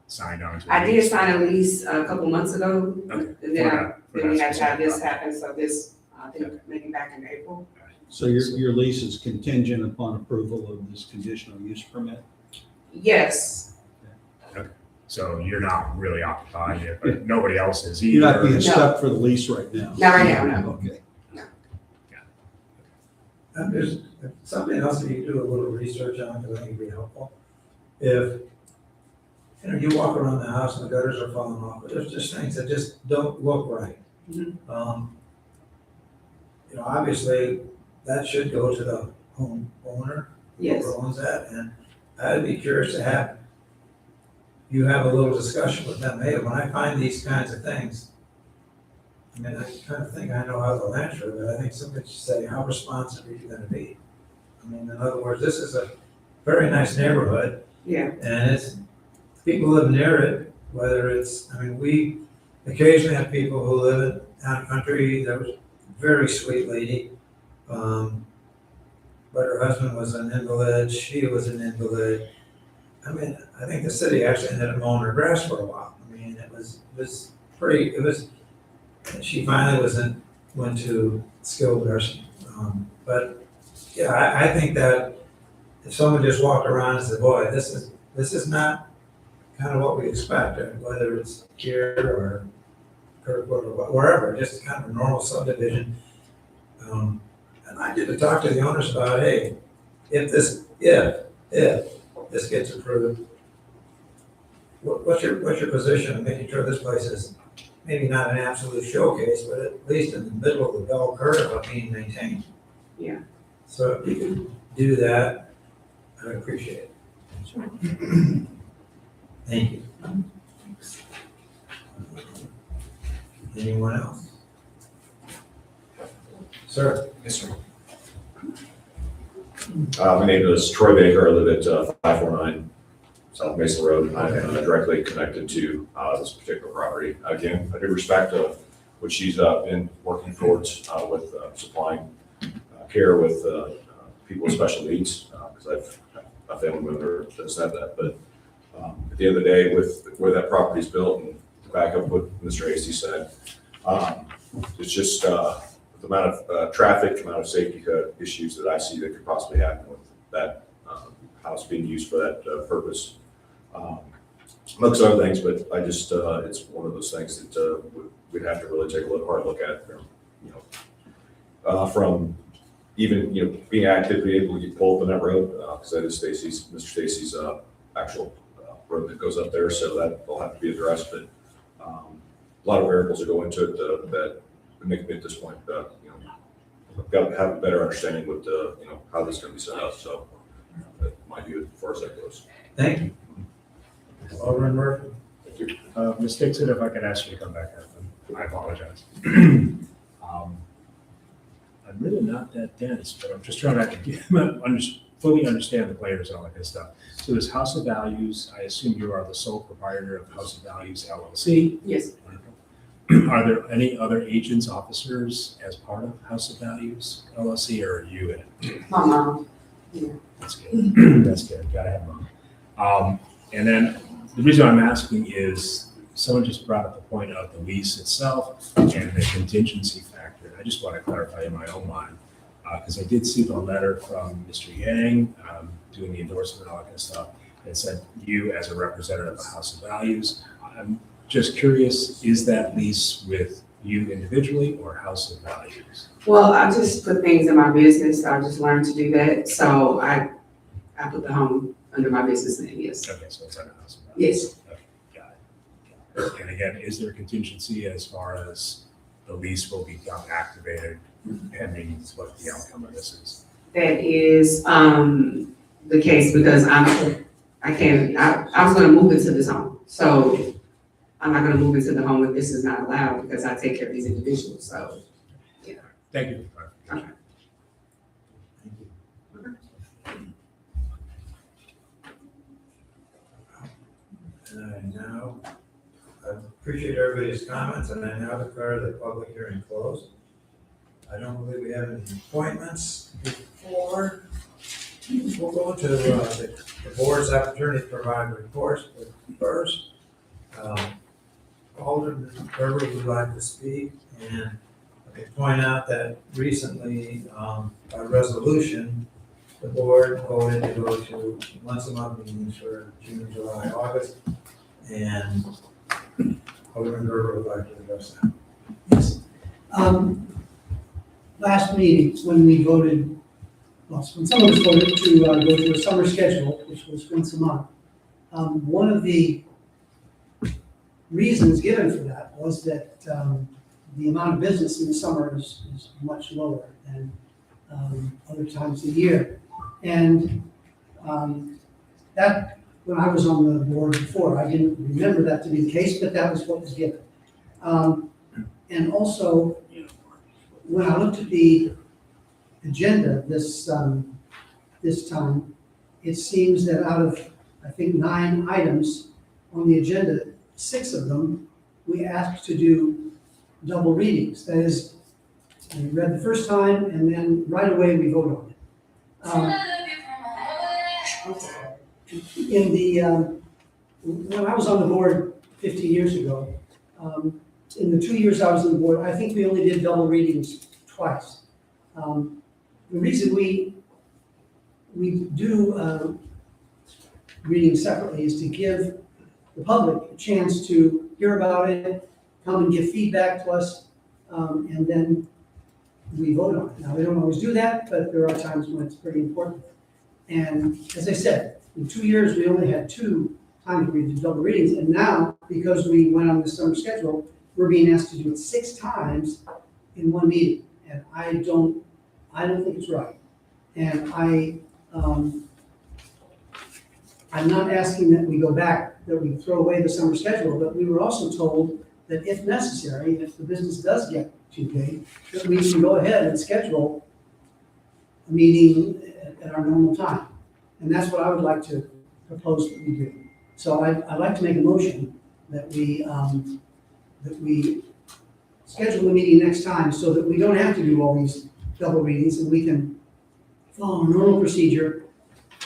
signed on to. I did sign a lease a couple months ago, Okay. and then we had to have this happen, so this, I think maybe back in April. So your lease is contingent upon approval of this conditional use permit? Yes, So you're not really occupying it, but nobody else is either. You're not being stuck for the lease right now? not right now, no. Okay. And there's something else that you do a little research on, because I think it'd be helpful. If, you walk around the house and the gutters are falling off, but there's just things that just don't look right. Mhm. Obviously, that should go to the homeowner, Yes, whoever owns that, and I'd be curious to have you have a little discussion with them. Hey, when I find these kinds of things, I mean, I kind of think I know how to answer it, but I think somebody should say, how responsive are you gonna be? I mean, in other words, this is a very nice neighborhood, yeah, and it's, people live near it, whether it's, we occasionally have people who live in town and country. There was a very sweet lady, But her husband was an invalid, she was an invalid. I mean, I think the city actually ended up mowing her grass for a while. I mean, it was pretty, she finally went to skilled nursing. But yeah, I think that if someone just walked around and said, boy, this is not kind of what we expect, whether it's here or Kirkwood or wherever, just kind of a normal subdivision. And I did to talk to the owners about, hey, if this gets approved, what's your position on making sure this place is maybe not an absolute showcase, but at least in the middle of the bell curve of being maintained? Yeah. So if you could do that, I'd appreciate it. Thank you. Anyone else? Sir? Yes, sir. My name is Troy Baker. I live at 549 South Mason Road. I'm directly connected to this particular property. Again, I do respect what she's been working towards with supplying care with people with special needs, because I've a family member that said that. But at the end of the day, with where that property is built, and back up what Mr. Hasty said, it's just the amount of traffic, amount of safety issues that I see that could possibly happen with that house being used for that purpose. Amongst other things, but I just, it's one of those things that we'd have to really take a hard look at, from even, being actively able to get pulled up on that road, because that is Mr. Stacy's actual road that goes up there, so that will have to be addressed, but a lot of variables that go into it that make me at this point, I've got to have a better understanding with, how this is going to be set up, so that might be as far as that goes. Thank you. Alderman Murphy? Thank you. Ms. Dixon, if I could ask you to come back up, I apologize. I'm really not that dense, but I'm just trying to fully understand the players and all that good stuff. So this House of Values, I assume you are the sole proprietor of House of Values LLC? Yes. Are there any other agents, officers as part of House of Values LLC, or are you in it? My mom. That's good. That's good. Gotta have mom. And then the reason I'm asking is someone just brought up the point of the lease itself and the contingency factor. I just want to clarify in my own mind, because I did see the letter from Mr. Yang doing the endorsement and all that kind of stuff. It said you as a representative of House of Values. I'm just curious, is that lease with you individually or House of Values? Well, I just put things in my business. I just learned to do that. So I put the home under my business name, yes. Okay, so it's under House of Values. Yes. Okay, got it. And again, is there contingency as far as the lease will become activated pending what the outcome of this is? That is the case because I was gonna move into this home. So I'm not gonna move into the home if this is not allowed because I take care of these individuals, so. Yeah. Thank you. Okay. And now, I appreciate everybody's comments, and I now declare the public hearing closed. I don't believe we have any appointments before. We'll go to the board's opportunity to provide reports, but first, Alderman Gerber would like to speak, and I can point out that recently, by resolution, the board voted to go to once a month meetings for June, July, August, and Alderman Gerber would like to address that. Yes. Last meeting, when we voted, well, when some of us voted to go to a summer schedule, which was once a month, one of the reasons given for that was that the amount of business in the summer is much lower than other times of the year. And that, when I was on the board before, I didn't remember that to be the case, but that was what was given. And also, when I looked at the agenda this time, it seems that out of, I think, 9 items on the agenda, 6 of them, we asked to do double readings. That is, We read the first time, and then right away we vote on it. In the, when I was on the board 50 years ago, in the 2 years I was on the board, I think we only did double readings twice. The reason we do readings separately is to give the public a chance to hear about it, come and give feedback to us, and then we vote on it. Now, we don't always do that, but there are times when it's pretty important. And as I said, in 2 years, we only had 2 times we did double readings, and now, because we went on the summer schedule, we're being asked to do it 6 times in 1 meeting, and I don't think it's right. And I'm not asking that we go back, that we throw away the summer schedule, but we were also told that if necessary, if the business does get too big, that we can go ahead and schedule a meeting at our normal time. And that's what I would like to propose that we do. So I'd like to make a motion that we schedule the meeting next time so that we don't have to do all these double readings and we can follow a normal procedure,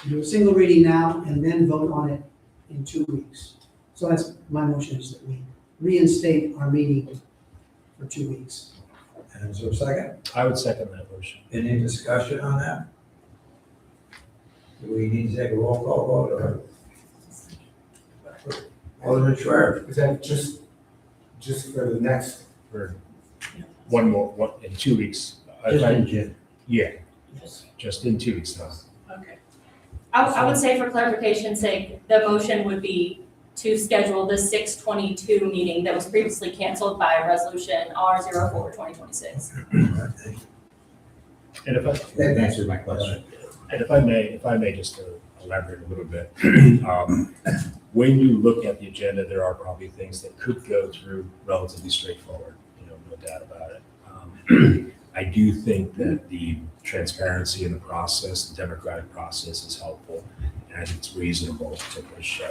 do a single reading now, and then vote on it in 2 weeks. So that's my motion, is that we reinstate our meeting for 2 weeks. And is there a second? I would second that motion. Any discussion on that? Do we need to take a roll call vote or? Alderman Schwer. Is that just for the next? For in 2 weeks. Just in June. Yeah, Yes. just in 2 weeks now. Okay. I would say for clarification's sake, the motion would be to schedule the 6/22 meeting that was previously canceled by resolution R04/2026. And if I. That answered my question. And if I may just elaborate a little bit. When you look at the agenda, there are probably things that could go through relatively straightforward, no doubt about it. I do think that the transparency in the process, the democratic process is helpful. And I think it's reasonable to push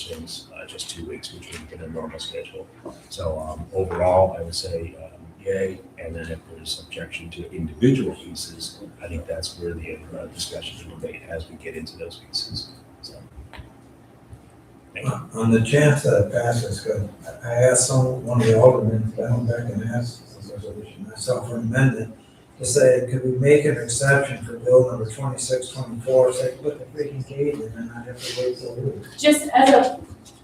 things just 2 weeks, which would be a normal schedule. So overall, I would say yay. And then if there's objection to individual pieces, I think that's where the discussions will be as we get into those pieces. So, thank you. On the chance that it passes, I asked one of the aldermen, I went back and asked this resolution myself for an amendment to say, could we make an exception for bill number 2624, say, put the freaking gate in and not have to wait till week? Just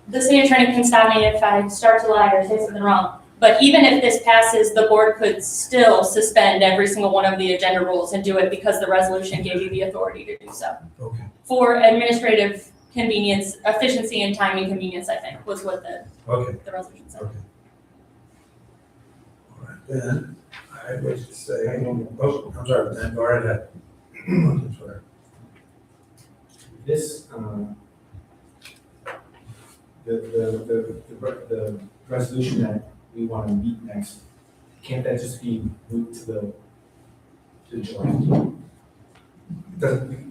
the city attorney can stop me if I start to lie or say something wrong. But even if this passes, the board could still suspend every single one of the agenda rules and do it because the resolution gave you the authority to do so. Okay. For administrative convenience, efficiency, and timing convenience, I think, was what the resolution said. Okay. All right, then, I would say, I'm sorry, then go right ahead. This, the resolution that we want to meet next, can't that just be moved to July?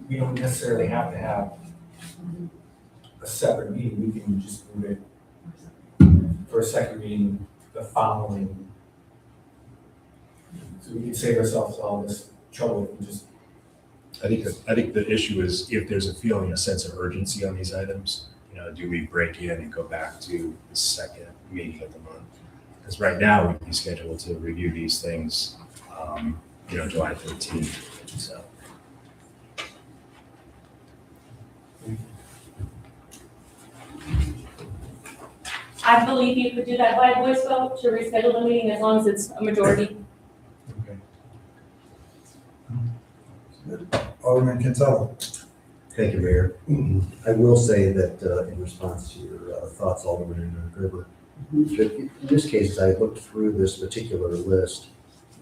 We don't necessarily have to have a separate meeting, we can just move it for a second meeting the following. So we can save ourselves all this trouble if we just. I think the issue is if there's a sense of urgency on these items, do we break in and go back to the second meeting of the month? Because right now we'd be scheduled to review these things, July 13th. So. I believe you could do that by voice vote to reschedule the meeting as long as it's a majority. Alderman Kinsella. Thank you, Mayor. I will say that in response to your thoughts, Alderman Gerber, that in this case, as I looked through this particular list,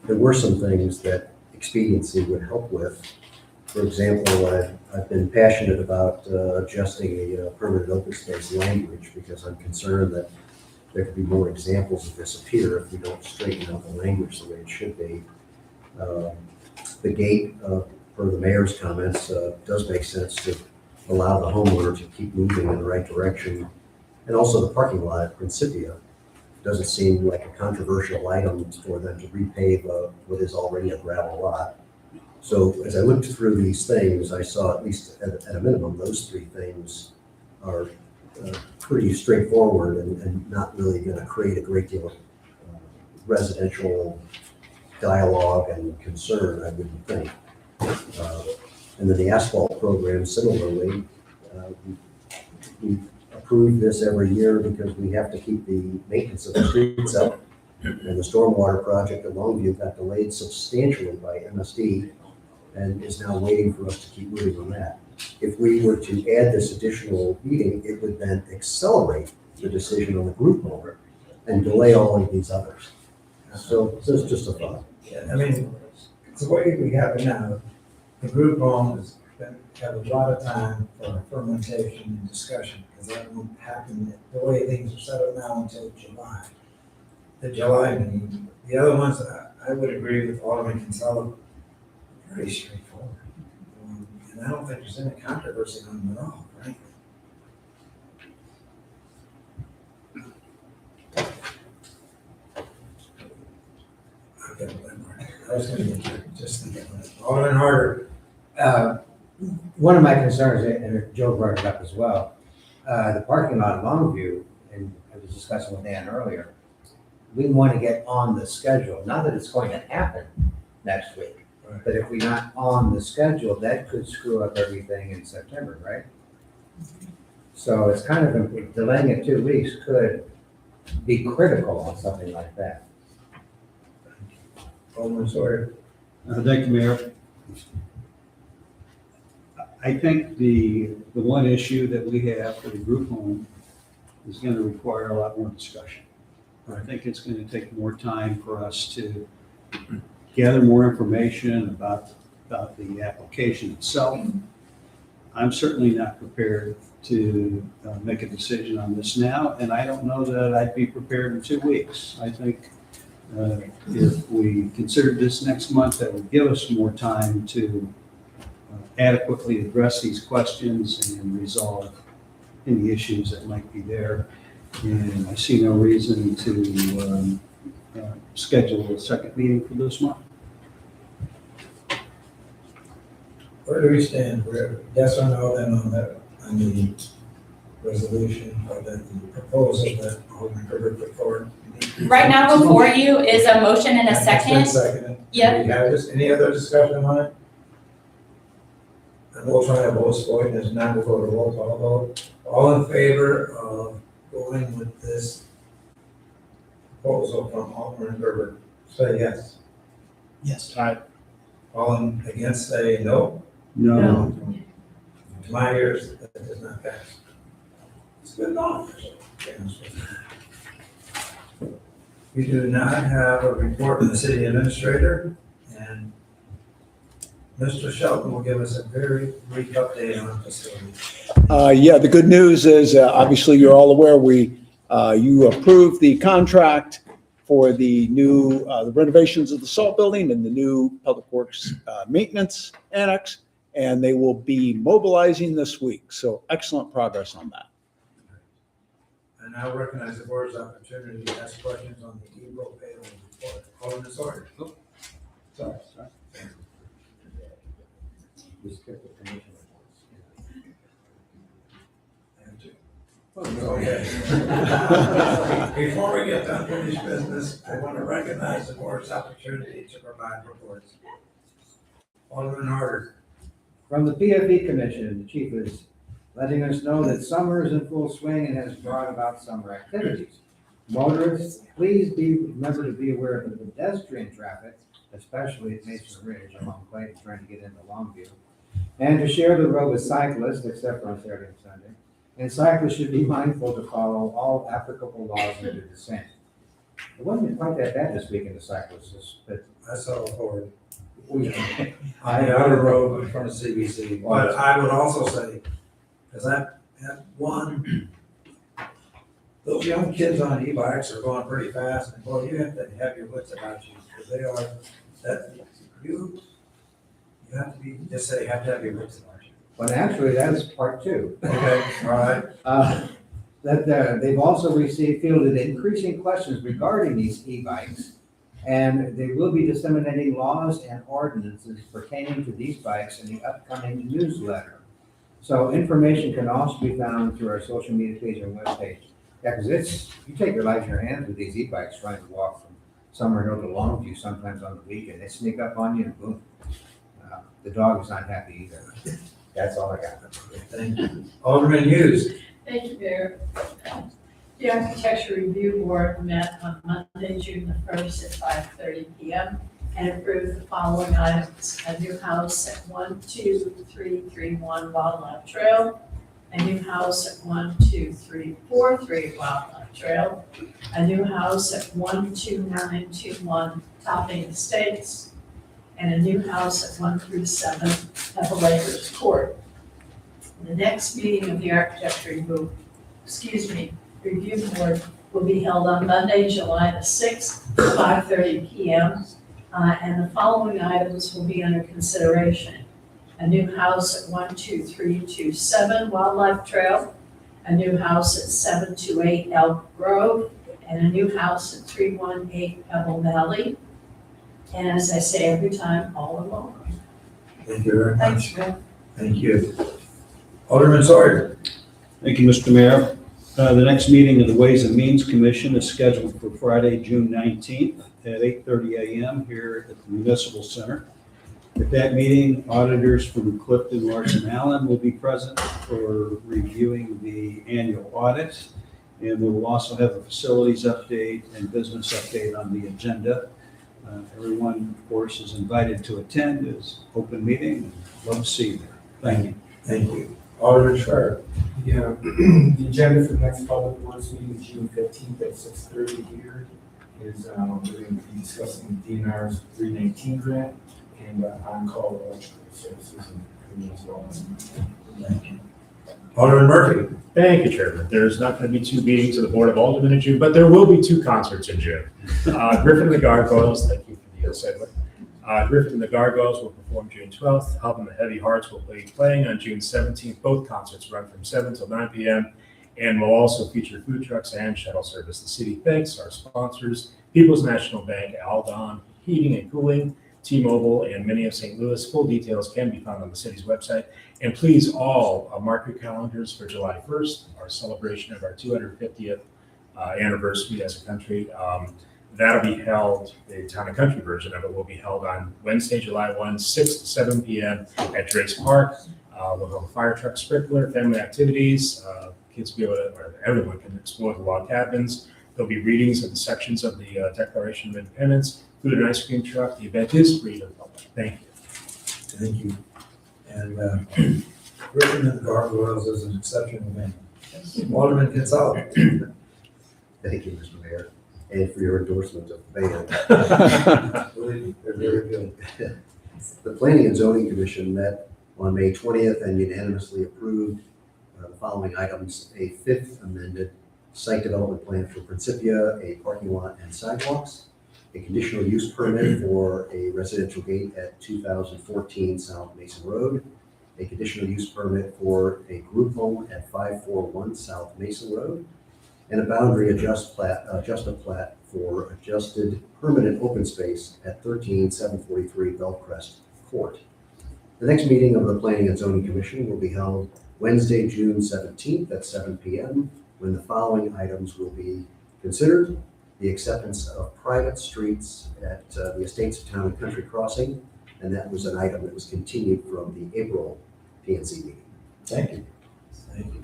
there were some things that expediency would help with. For example, I've been passionate about adjusting the permanent open space language because I'm concerned that there could be more examples of this appear if we don't straighten out the language the way it should be. The gate, per the mayor's comments, does make sense to allow the homeowner to keep moving in the right direction. And also the parking lot at Principia Doesn't seem like a controversial item for them to repave what is already a gravel lot. So as I looked through these things, I saw at least at a minimum, those three things are pretty straightforward and not really going to create a great deal of residential dialogue and concern, I wouldn't think. And then the asphalt program, similarly, we approve this every year because we have to keep the maintenance of the streets up. And the stormwater project at Longview got delayed substantially by MSD and is now waiting for us to keep moving on that. If we were to add this additional meeting, it would then accelerate the decision on the group home and delay all of these others. So this is just a thought. Yeah, I mean, it's the way we have it now. The group home has have a lot of time for fermentation and discussion, because that won't happen the way things are set up now until July. The July meeting. The other ones, I would agree with Alderman Kinsella, pretty straightforward. And I don't think there's any controversy on them at all, frankly. I was going to get there, just thinking. Alderman Harder. One of my concerns, and Joe brought it up as well, the parking lot at Longview, and I was discussing with Ann earlier, we want to get on the schedule. Not that it's going to happen next week, but if we're not on the schedule, that could screw up everything in September, right? So it's kind of, delaying it 2 weeks could be critical on something like that. Alderman Sawyer. Thank you, Mayor. I think the one issue that we have for the group home is going to require a lot more discussion. I think it's going to take more time for us to gather more information about the application itself. I'm certainly not prepared to make a decision on this now, and I don't know that I'd be prepared in 2 weeks. I think if we considered this next month, that would give us more time to adequately address these questions and resolve any issues that might be there. And I see no reason to schedule a second meeting for this month. Where do we stand? We're yes or no then on that, on the resolution or the proposal that Alderman Gerber put forward? Right now before you is a motion and a second. It's been seconded. Yep. Do we have this, any other discussion on it? And we'll try to vote for it, as not, we'll go to roll call vote. All in favor of going with this proposal from Alderman Gerber, say yes. Yes. All in against, say no. No. To my ears, that does not pass. It's good enough. We do not have a report from the city administrator, and Mr. Shelton will give us a very brief update on facilities. Yeah, the good news is, obviously, you're all aware, you approved the contract for the new the renovations of the salt building and the new public works maintenance annex, and they will be mobilizing this week. So excellent progress on that. I now recognize the board's opportunity to ask questions on the April payroll report. Alderman Sawyer. Sorry. Okay. Before we get to unfinished business, I want to recognize the board's opportunity to provide reports. Alderman Harder. From the PFE Commission, the chief is letting us know that summer is in full swing and has brought about summer activities. Motorists, please remember to be aware of the pedestrian traffic, especially at Mason Ridge along Clayton trying to get into Longview, and to share the road with cyclists, except for on Saturday and Sunday. And cyclists should be mindful to follow all applicable laws under descent. It wasn't quite that bad this week in the cyclists, but I saw a board. on the outer road in front of CBC. But I would also say, because I had one, those young kids on e-bikes are going pretty fast, and boy, you have to have your wits about you, because they are, that, you have to be, just say, have to have your wits about you. Well, actually, that is part two. Okay, all right. that they've also fielded increasing questions regarding these e-bikes, and they will be disseminating laws and ordinances pertaining to these bikes in the upcoming newsletter. So information can also be found through our social media page and webpage. Yeah, because you take your life in your hands with these e-bikes trying to walk from somewhere over to Longview sometimes on the weekend. They sneak up on you and boom. The dog is not happy either. That's all I got. Thank you. Alderman Hughes. Thank you, Mayor. The Architecture Review Board met on Monday, June the 1st at 5:30 p.m. and approved the following items: a new house at 12331 Wildlife Trail, a new house at 12343 Wildlife Trail, a new house at 12921 Topping Estates, and a new house at 137 Pebble Acres Court. The next meeting of the Architecture Review Board will be held on Monday, July the 6th, 5:30 p.m. And the following items will be under consideration: a new house at 12327 Wildlife Trail, a new house at 728 Elk Grove, and a new house at 318 Pebble Valley. And as I say every time, all are welcome. Thank you very much. Thanks, Bill. Thank you. Alderman Sawyer. Thank you, Mr. Mayor. The next meeting of the Ways and Means Commission is scheduled for Friday, June 19th at 8:30 a.m. here at the Municipal Center. At that meeting, auditors from Clifton, Larson, Allen will be present for reviewing the annual audit. And we will also have a facilities update and business update on the agenda. Everyone, of course, is invited to attend. It's an open meeting. Love to see you there. Thank you. Thank you. Alderman Schreier. Yeah, the agenda for the next public works meeting is June 15th at 6:30 here. We're going to be discussing DNR's 319 grant and on-call electrical services and as well. Thank you. Alderman Murphy. Thank you, Chairman. There's not going to be 2 meetings of the Board of Aldermen in June, but there will be 2 concerts in June. Griffin and the Gargoyles, thank you for the segue. Griffin and the Gargoyles will perform June 12th. Help and the Heavy Hearts will be playing on June 17th. Both concerts run from 7 till 9 p.m. and will also feature food trucks and shuttle service. The city thanks our sponsors: People's National Bank, Aldon Heating and Cooling, T-Mobile, and many of St. Louis. Full details can be found on the city's website. And please all mark your calendars for July 1st, our celebration of our 250th anniversary as a country. That'll be held, the Town and Country version of it will be held on Wednesday, July 1, 6 to 7 p.m. at Drake's Park. We'll have a fire truck sprinkler, family activities. Kids will be able to, or everyone can explore the log cabins. There'll be readings of the sections of the Declaration of Independence, food and ice cream truck. The event is free to the public. Thank you. Thank you. And Griffin and the Gargoyles is an exceptional event. Alderman Gonzalez. Thank you, Mr. Mayor, and for your endorsement of the band. Really, they're very good. The Planning and Zoning Commission met on May 20th and unanimously approved the following items: a 5th amended site development plan for Principia, a parking lot and sidewalks, a conditional use permit for a residential gate at 2014 South Mason Road, a conditional use permit for a group home at 541 South Mason Road, and a boundary adjusted plat for adjusted permanent open space at 13743 Bellcrest Court. The next meeting of the Planning and Zoning Commission will be held Wednesday, June 17th at 7 p.m. when the following items will be considered: the acceptance of private streets at the Estates of Town and Country Crossing, and that was an item that was continued from the April PNC meeting. Thank you. Thank you.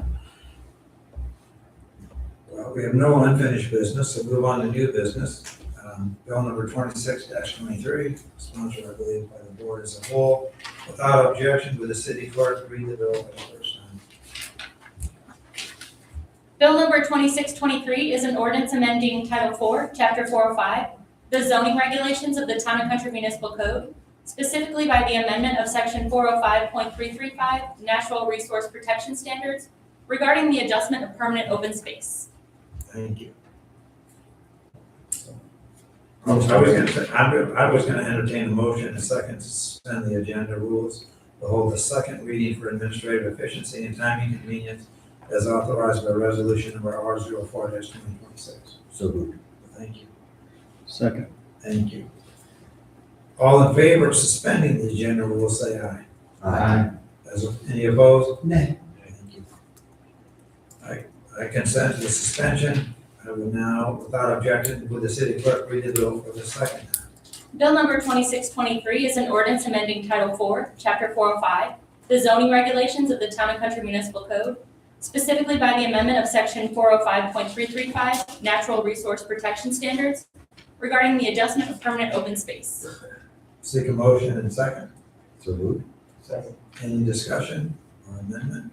Well, we have no unfinished business, so move on to new business. Bill number 26-23, sponsored, I believe, by the board as a whole. Without objection, would the city clerk read the bill for the first time? Bill number 2623 is an ordinance amending Title 4, Chapter 405, the zoning regulations of the Town and Country Municipal Code, specifically by the amendment of Section 405.335 Natural Resource Protection Standards regarding the adjustment of permanent open space. Thank you. I was going to entertain a motion in a second to suspend the agenda rules to hold the second reading for administrative efficiency and timing convenience as authorized by resolution number R04-2026. So moved. Thank you. Second. Thank you. All in favor of suspending the agenda will say aye. Any opposed? Nay. Thank you. I consent to the suspension. I will now, without objection, would the city clerk read the bill for the second time? Bill number 2623 is an ordinance amending Title 4, Chapter 405, the zoning regulations of the Town and Country Municipal Code, specifically by the amendment of Section 405.335, Natural Resource Protection Standards, regarding the adjustment of permanent open space. Seek a motion and second. So moved. Second. Any discussion or amendment?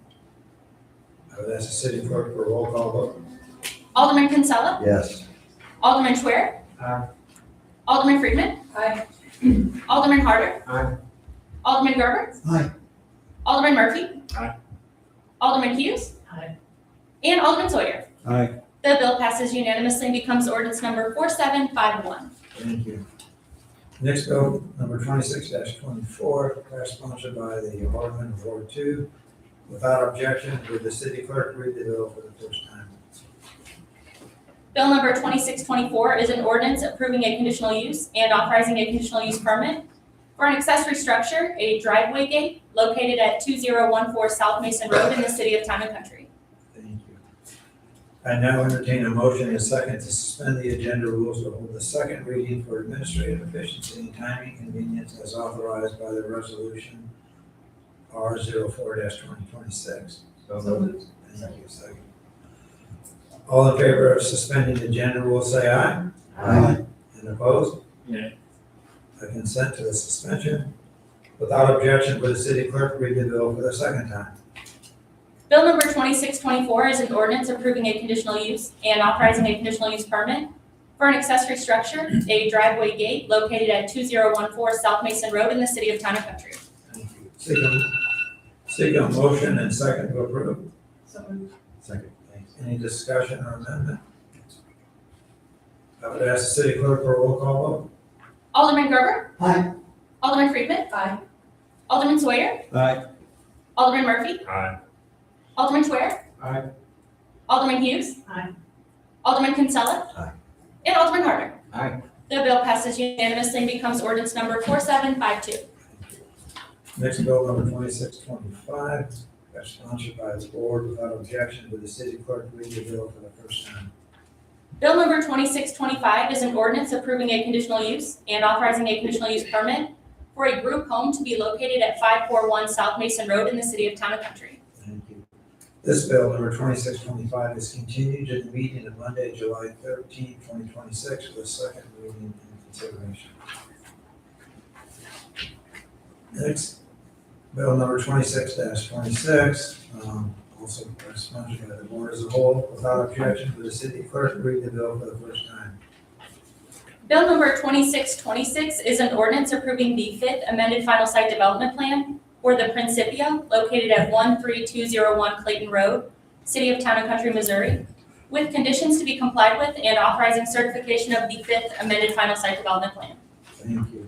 I would ask the city clerk for a roll call vote. Alderman Kinsella. Yes. Alderman Schwer. Aye. Alderman Friedman. Aye. Alderman Harder. Aye. Alderman Gerber. Aye. Alderman Murphy. Aye. Alderman Hughes. Aye. And Alderman Sawyer. Aye. The bill passes unanimously and becomes ordinance number 4751. Thank you. Next bill, number 26-24, sponsored by the Alderman of Ward 2. Without objection, would the city clerk read the bill for the first time? Bill number 2624 is an ordinance approving a conditional use and authorizing a conditional use permit for an accessory structure, a driveway gate located at 2014 South Mason Road in the city of Town and Country. Thank you. I now entertain a motion and a second to suspend the agenda rules to hold the second reading for administrative efficiency and timing convenience as authorized by the resolution R04-2026. So moved. Thank you. Second. All in favor of suspending the agenda rules, say aye. Aye. And opposed? Nay. I consent to the suspension. Without objection, would the city clerk read the bill for the second time? Bill number 2624 is an ordinance approving a conditional use and authorizing a conditional use permit for an accessory structure, a driveway gate located at 2014 South Mason Road in the city of Town and Country. Thank you. Seek a motion and second to approve. So moved. Second. Thanks. Any discussion or amendment? I would ask the city clerk for a roll call vote. Alderman Gerber. Aye. Alderman Friedman. Aye. Alderman Sawyer. Aye. Alderman Murphy. Aye. Alderman Schwer. Aye. Alderman Hughes. Aye. Alderman Kinsella. Aye. And Alderman Harder. Aye. The bill passes unanimously and becomes ordinance number 4752. Next bill, number 2625, sponsored by the board. Without objection, would the city clerk read the bill for the first time? Bill number 2625 is an ordinance approving a conditional use and authorizing a conditional use permit for a group home to be located at 541 South Mason Road in the city of Town and Country. Thank you. This bill, number 2625, is continued to the meeting of Monday, July 13, 2026, with a second reading and consideration. Next, bill number 26-26, also sponsored by the board as a whole. Without objection, would the city clerk read the bill for the first time? Bill number 2626 is an ordinance approving the fifth amended final site development plan for the Principia located at 13201 Clayton Road, City of Town and Country, Missouri, with conditions to be complied with and authorizing certification of the fifth amended final site development plan. Thank you.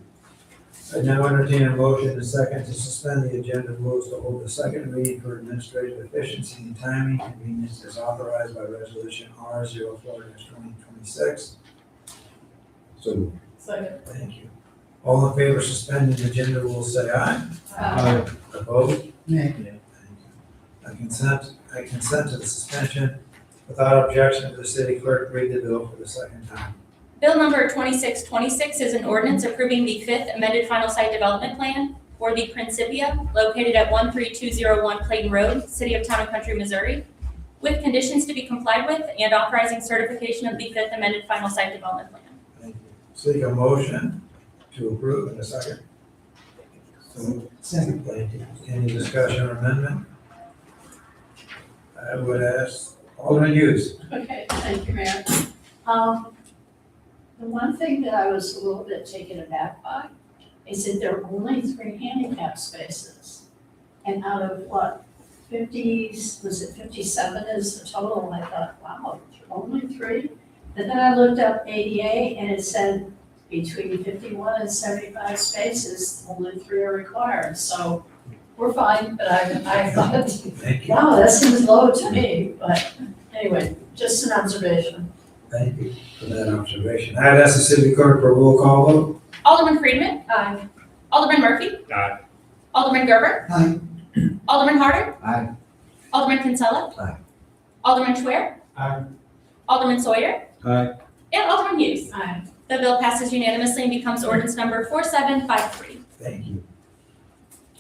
I now entertain a motion and a second to suspend the agenda rules to hold the second reading for administrative efficiency and timing convenience as authorized by resolution R04-2026. So moved. Second. Thank you. All in favor of suspending the agenda rules, say aye. Aye. Opposed? Nay. Thank you. I consent to the suspension. Without objection, to the city clerk read the bill for the second time. Bill number 2626 is an ordinance approving the fifth amended final site development plan for the Principia located at 13201 Clayton Road, City of Town and Country, Missouri, with conditions to be complied with and authorizing certification of the fifth amended final site development plan. Thank you. Seek a motion to approve in a second. Second. Thank you. Any discussion or amendment? I would ask Alderman Hughes. Okay, thank you, Mayor. The one thing that I was a little bit taken aback by is that there are only 3 handicap spaces. And out of what, 50s, was it 57 is the total? I thought, wow, only 3? And then I looked up ADA and it said between 51 and 75 spaces, only 3 are required. So we're fine, but I thought, Thank you. wow, that seems low to me, but anyway, just an observation. Thank you for that observation. I'd ask the city clerk for a roll call vote. Alderman Friedman. Aye. Alderman Murphy. Aye. Alderman Gerber. Aye. Alderman Harder. Aye. Alderman Kinsella. Aye. Alderman Schwer. Aye. Alderman Sawyer. Aye. And Alderman Hughes. Aye. The bill passes unanimously and becomes ordinance number 4753. Thank you.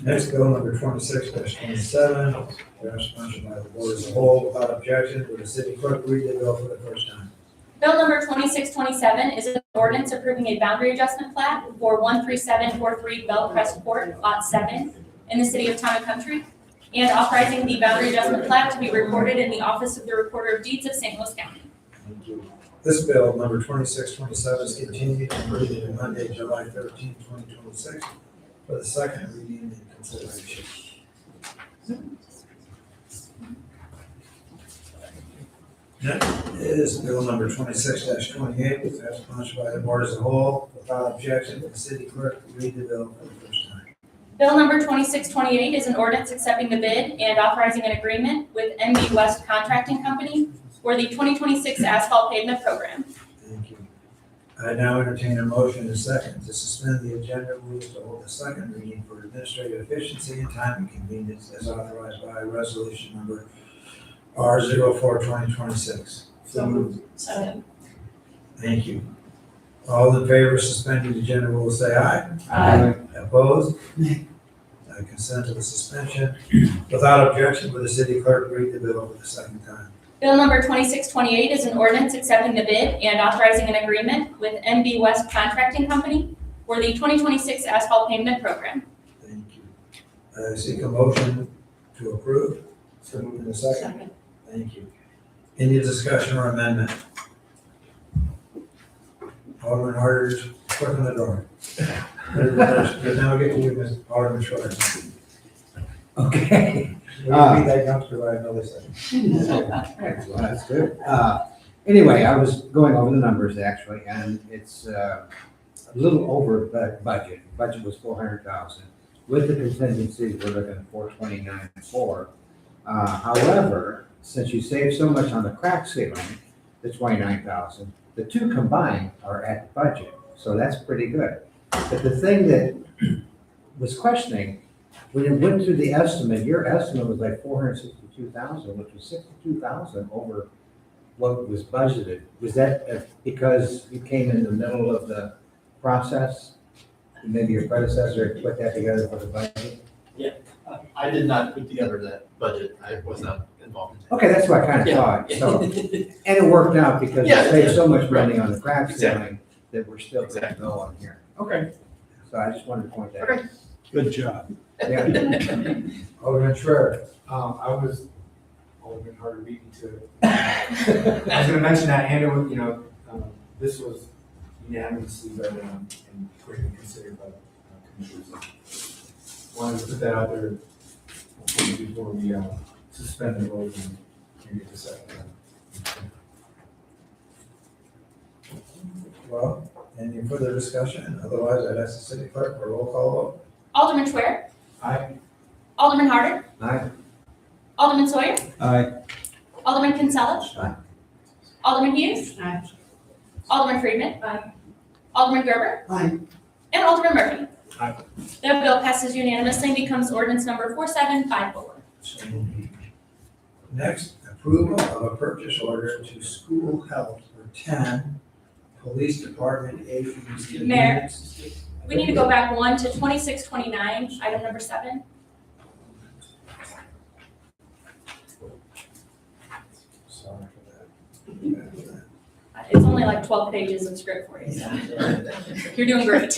Next, bill number 26-27, sponsored by the board as a whole, without objection. Would the city clerk read the bill for the first time? Bill number 2627 is an ordinance approving a boundary adjustment plat for 13743 Bellcrest Court, Lot 7, in the city of Town and Country, and authorizing the boundary adjustment plat to be recorded in the Office of the Recorder of Deeds of St. Louis County. Thank you. This bill, number 2627, is continued and read on Monday, July 13, 2026, for the second reading and consideration. Next is bill number 26-28, which is sponsored by the board as a whole. Without objection, the city clerk read the bill for the first time. Bill number 2628 is an ordinance accepting the bid and authorizing an agreement with MB West Contracting Company for the 2026 asphalt pavement program. Thank you. I now entertain a motion and a second to suspend the agenda rules to hold a second reading for administrative efficiency and time and convenience as authorized by resolution number R04-2026. So moved. Second. Thank you. All in favor of suspending the agenda rules, say aye. Aye. Opposed? Nay. I consent to the suspension. Without objection, will the city clerk read the bill for the second time? Bill number 2628 is an ordinance accepting the bid and authorizing an agreement with MB West Contracting Company for the 2026 asphalt pavement program. Thank you. I seek a motion to approve. So moved in a second. Second. Thank you. Any discussion or amendment? Alderman Harder's foot in the door. Now get to you, Mr. Alderman Schwartz. Okay. Will you read that youngster by another second? Well, that's good. Anyway, I was going over the numbers actually, and it's a little over budget. Budget was 400,000. With the contingencies, we're looking at 429.4. However, since you saved so much on the crack ceiling, the 29,000, the two combined are at the budget, so that's pretty good. But the thing that was questioning, when it went through the estimate, your estimate was like 462,000, which was 62,000 over what was budgeted. Was that because you came in the middle of the process? Maybe your predecessor put that together for the budget? I did not put together that budget. I was not involved in that. Okay, that's what I kind of thought. So, and it worked out because we saved so much money on the crack ceiling that we're still going to go on here. Okay. So I just wanted to point that out. Good job. Yeah. Alderman Schwartz. I was, Alderman Harder beat me to it. I was gonna mention that, and it was, this was unanimously voted on and greatly considered by commissioners. Wanted to put that out there before we suspend the rules and get this out. Well, any further discussion? Otherwise, I'd ask the city clerk for a roll call vote. Alderman Schwer. Aye. Alderman Harder. Aye. Alderman Sawyer. Aye. Alderman Kinsella. Aye. Alderman Hughes. Aye. Alderman Friedman. Aye. Alderman Gerber. Aye. And Alderman Murphy. Aye. The bill passes unanimously and becomes ordinance number 4754. Next, approval of a purchase order to School Health for 10 Police Department AEs. Mayor, we need to go back one to 2629, item number 7. Sorry for that. It's only like 12 pages of script for you, so you're doing great.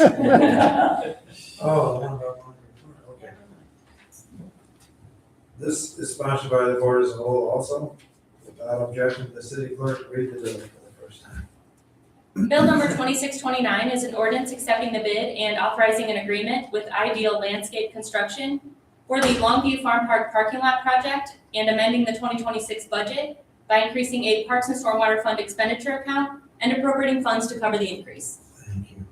Oh, one by one. Okay. This is sponsored by the board as a whole also. Without objection, the city clerk read the bill for the first time. Bill number 2629 is an ordinance accepting the bid and authorizing an agreement with Ideal Landscape Construction for the Longview Farm Park parking lot project and amending the 2026 budget by increasing a Parks and Stormwater Fund expenditure account and appropriating funds to cover the increase. Thank you.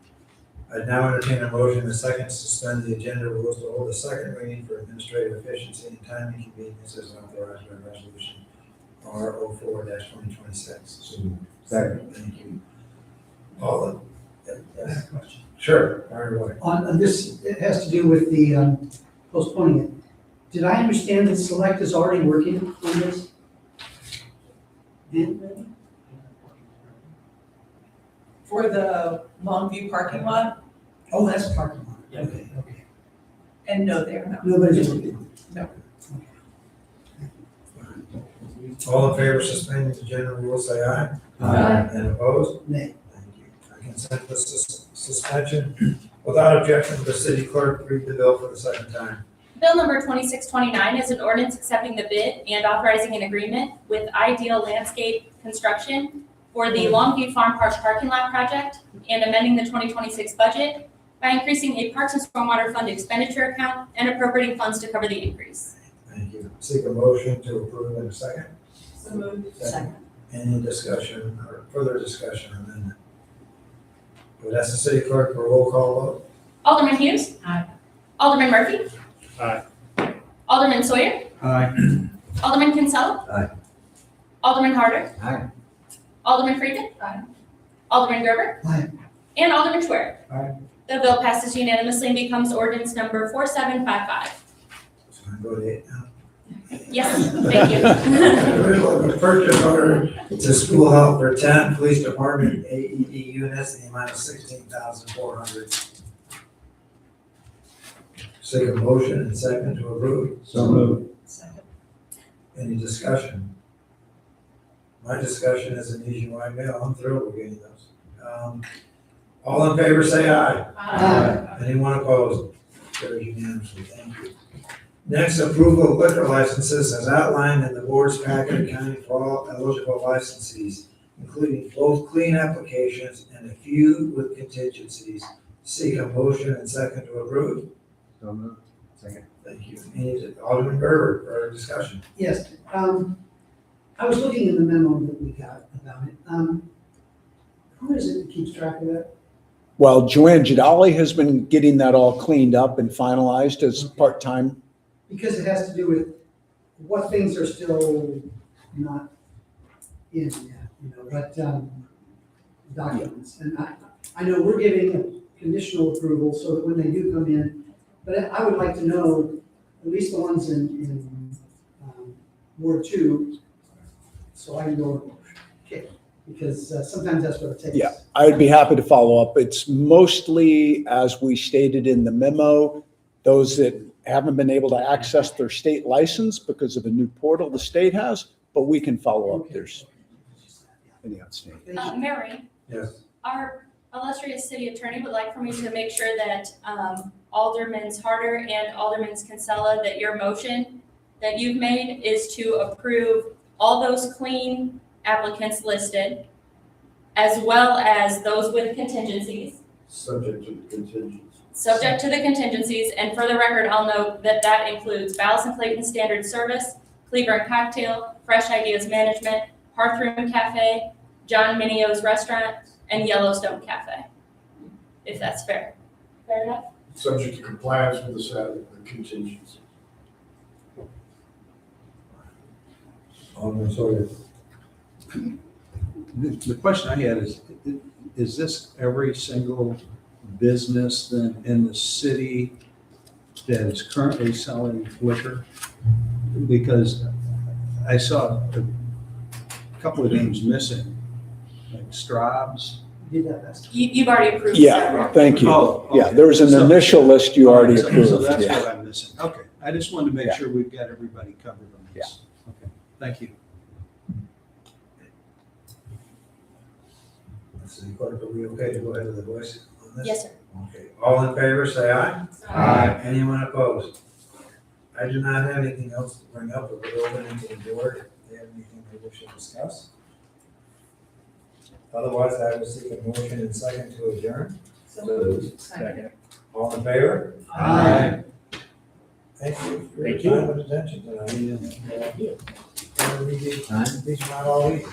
I now entertain a motion and a second to suspend the agenda rules to hold a second reading for administrative efficiency and time and convenience as authorized by resolution R 04-2026. Second. Thank you. All of, yes. Question. Sure, fire away. On this, it has to do with the postponing it. Did I understand that Select is already working on this? And For the Longview parking lot, oh, that's parking lot. Yeah. Okay, okay. and no, they're not. Nobody's working. No. All in favor of suspending the general rule, say aye. Aye. And opposed? Nay. Thank you. I consent the suspension. Without objection, the city clerk read the bill for the second time. Bill number 2629 is an ordinance accepting the bid and authorizing an agreement with Ideal Landscape Construction for the Longview Farm Park parking lot project and amending the 2026 budget by increasing a Parks and Stormwater Fund expenditure account and appropriating funds to cover the increase. Thank you. Seek a motion to approve in a second. So moved. Second. Any discussion or further discussion on that? Would ask the city clerk for a roll call vote. Alderman Hughes. Aye. Alderman Murphy. Aye. Alderman Sawyer. Aye. Alderman Kinsella. Aye. Alderman Harder. Aye. Alderman Friedman. Aye. Alderman Gerber. Aye. And Alderman Schwer. Aye. The bill passes unanimously and becomes ordinance number 4755. So I go to 8 now. Yes, thank you. The purchase order to school help for 10 police department AED units in the amount of $16,400. Seek a motion and second to approve. So moved. Second. Any discussion? My discussion is an easy one. I'm thrilled we're getting those. All in favor, say aye. Aye. Anyone opposed? Carried unanimously. Thank you. Next, approval of liquor licenses as outlined in the board's packet accounting for all eligible licensees, including both clean applications and a few with contingencies. Seek a motion and second to approve. So moved. Second. Thank you. Any, Alderman Gerber, for discussion. Yes, I was looking in the memo that we got about it. Who is it that keeps track of that? Well, Joanne Jadali has been getting that all cleaned up and finalized as part-time. Because it has to do with what things are still not in yet, but documents. And I know we're giving conditional approval so that when they do come in, but I would like to know at least the ones in Ward 2, so I can go, okay, because sometimes that's what it takes. Yeah, I'd be happy to follow up. It's mostly, as we stated in the memo, those that haven't been able to access their state license because of a new portal the state has, but we can follow up. There's any outstanding. Mary, Yes. our illustrious city attorney would like for me to make sure that Alderman Harder and Alderman Kinsella, that your motion that you've made is to approve all those clean applicants listed, as well as those with contingencies. Subject to the contingencies. Subject to the contingencies, and for the record, I'll note that that includes Bowles and Clayton Standard Service, Cleburne Cocktail, Fresh Ideas Management, Hearth Room Cafe, John Minio's Restaurant, and Yellowstone Cafe, if that's fair. Fair enough? Subject to compliance with the contingencies. Alderman Sawyer. The question I had is this every single business then in the city that is currently selling liquor? Because I saw a couple of names missing, like Straub's. You've already approved Yeah, several. thank you. Oh, okay. Yeah, there was an So- initial list you already So approved, that's yeah. what I'm missing. Okay, I just wanted to make Yeah. sure we've got everybody covered on this. Okay, thank you. City clerk, are we okay to go ahead with the voice on this? Yes, sir. Okay, all in favor, say aye. Aye. Anyone opposed? I do not have anything else to bring up, but we're opening to the board. If they have anything they wish to discuss. Otherwise, I will seek a motion and second to adjourn. So moved. Second. All in favor? Aye. Thank you for Thank your you. time and attention tonight. These are not all easy.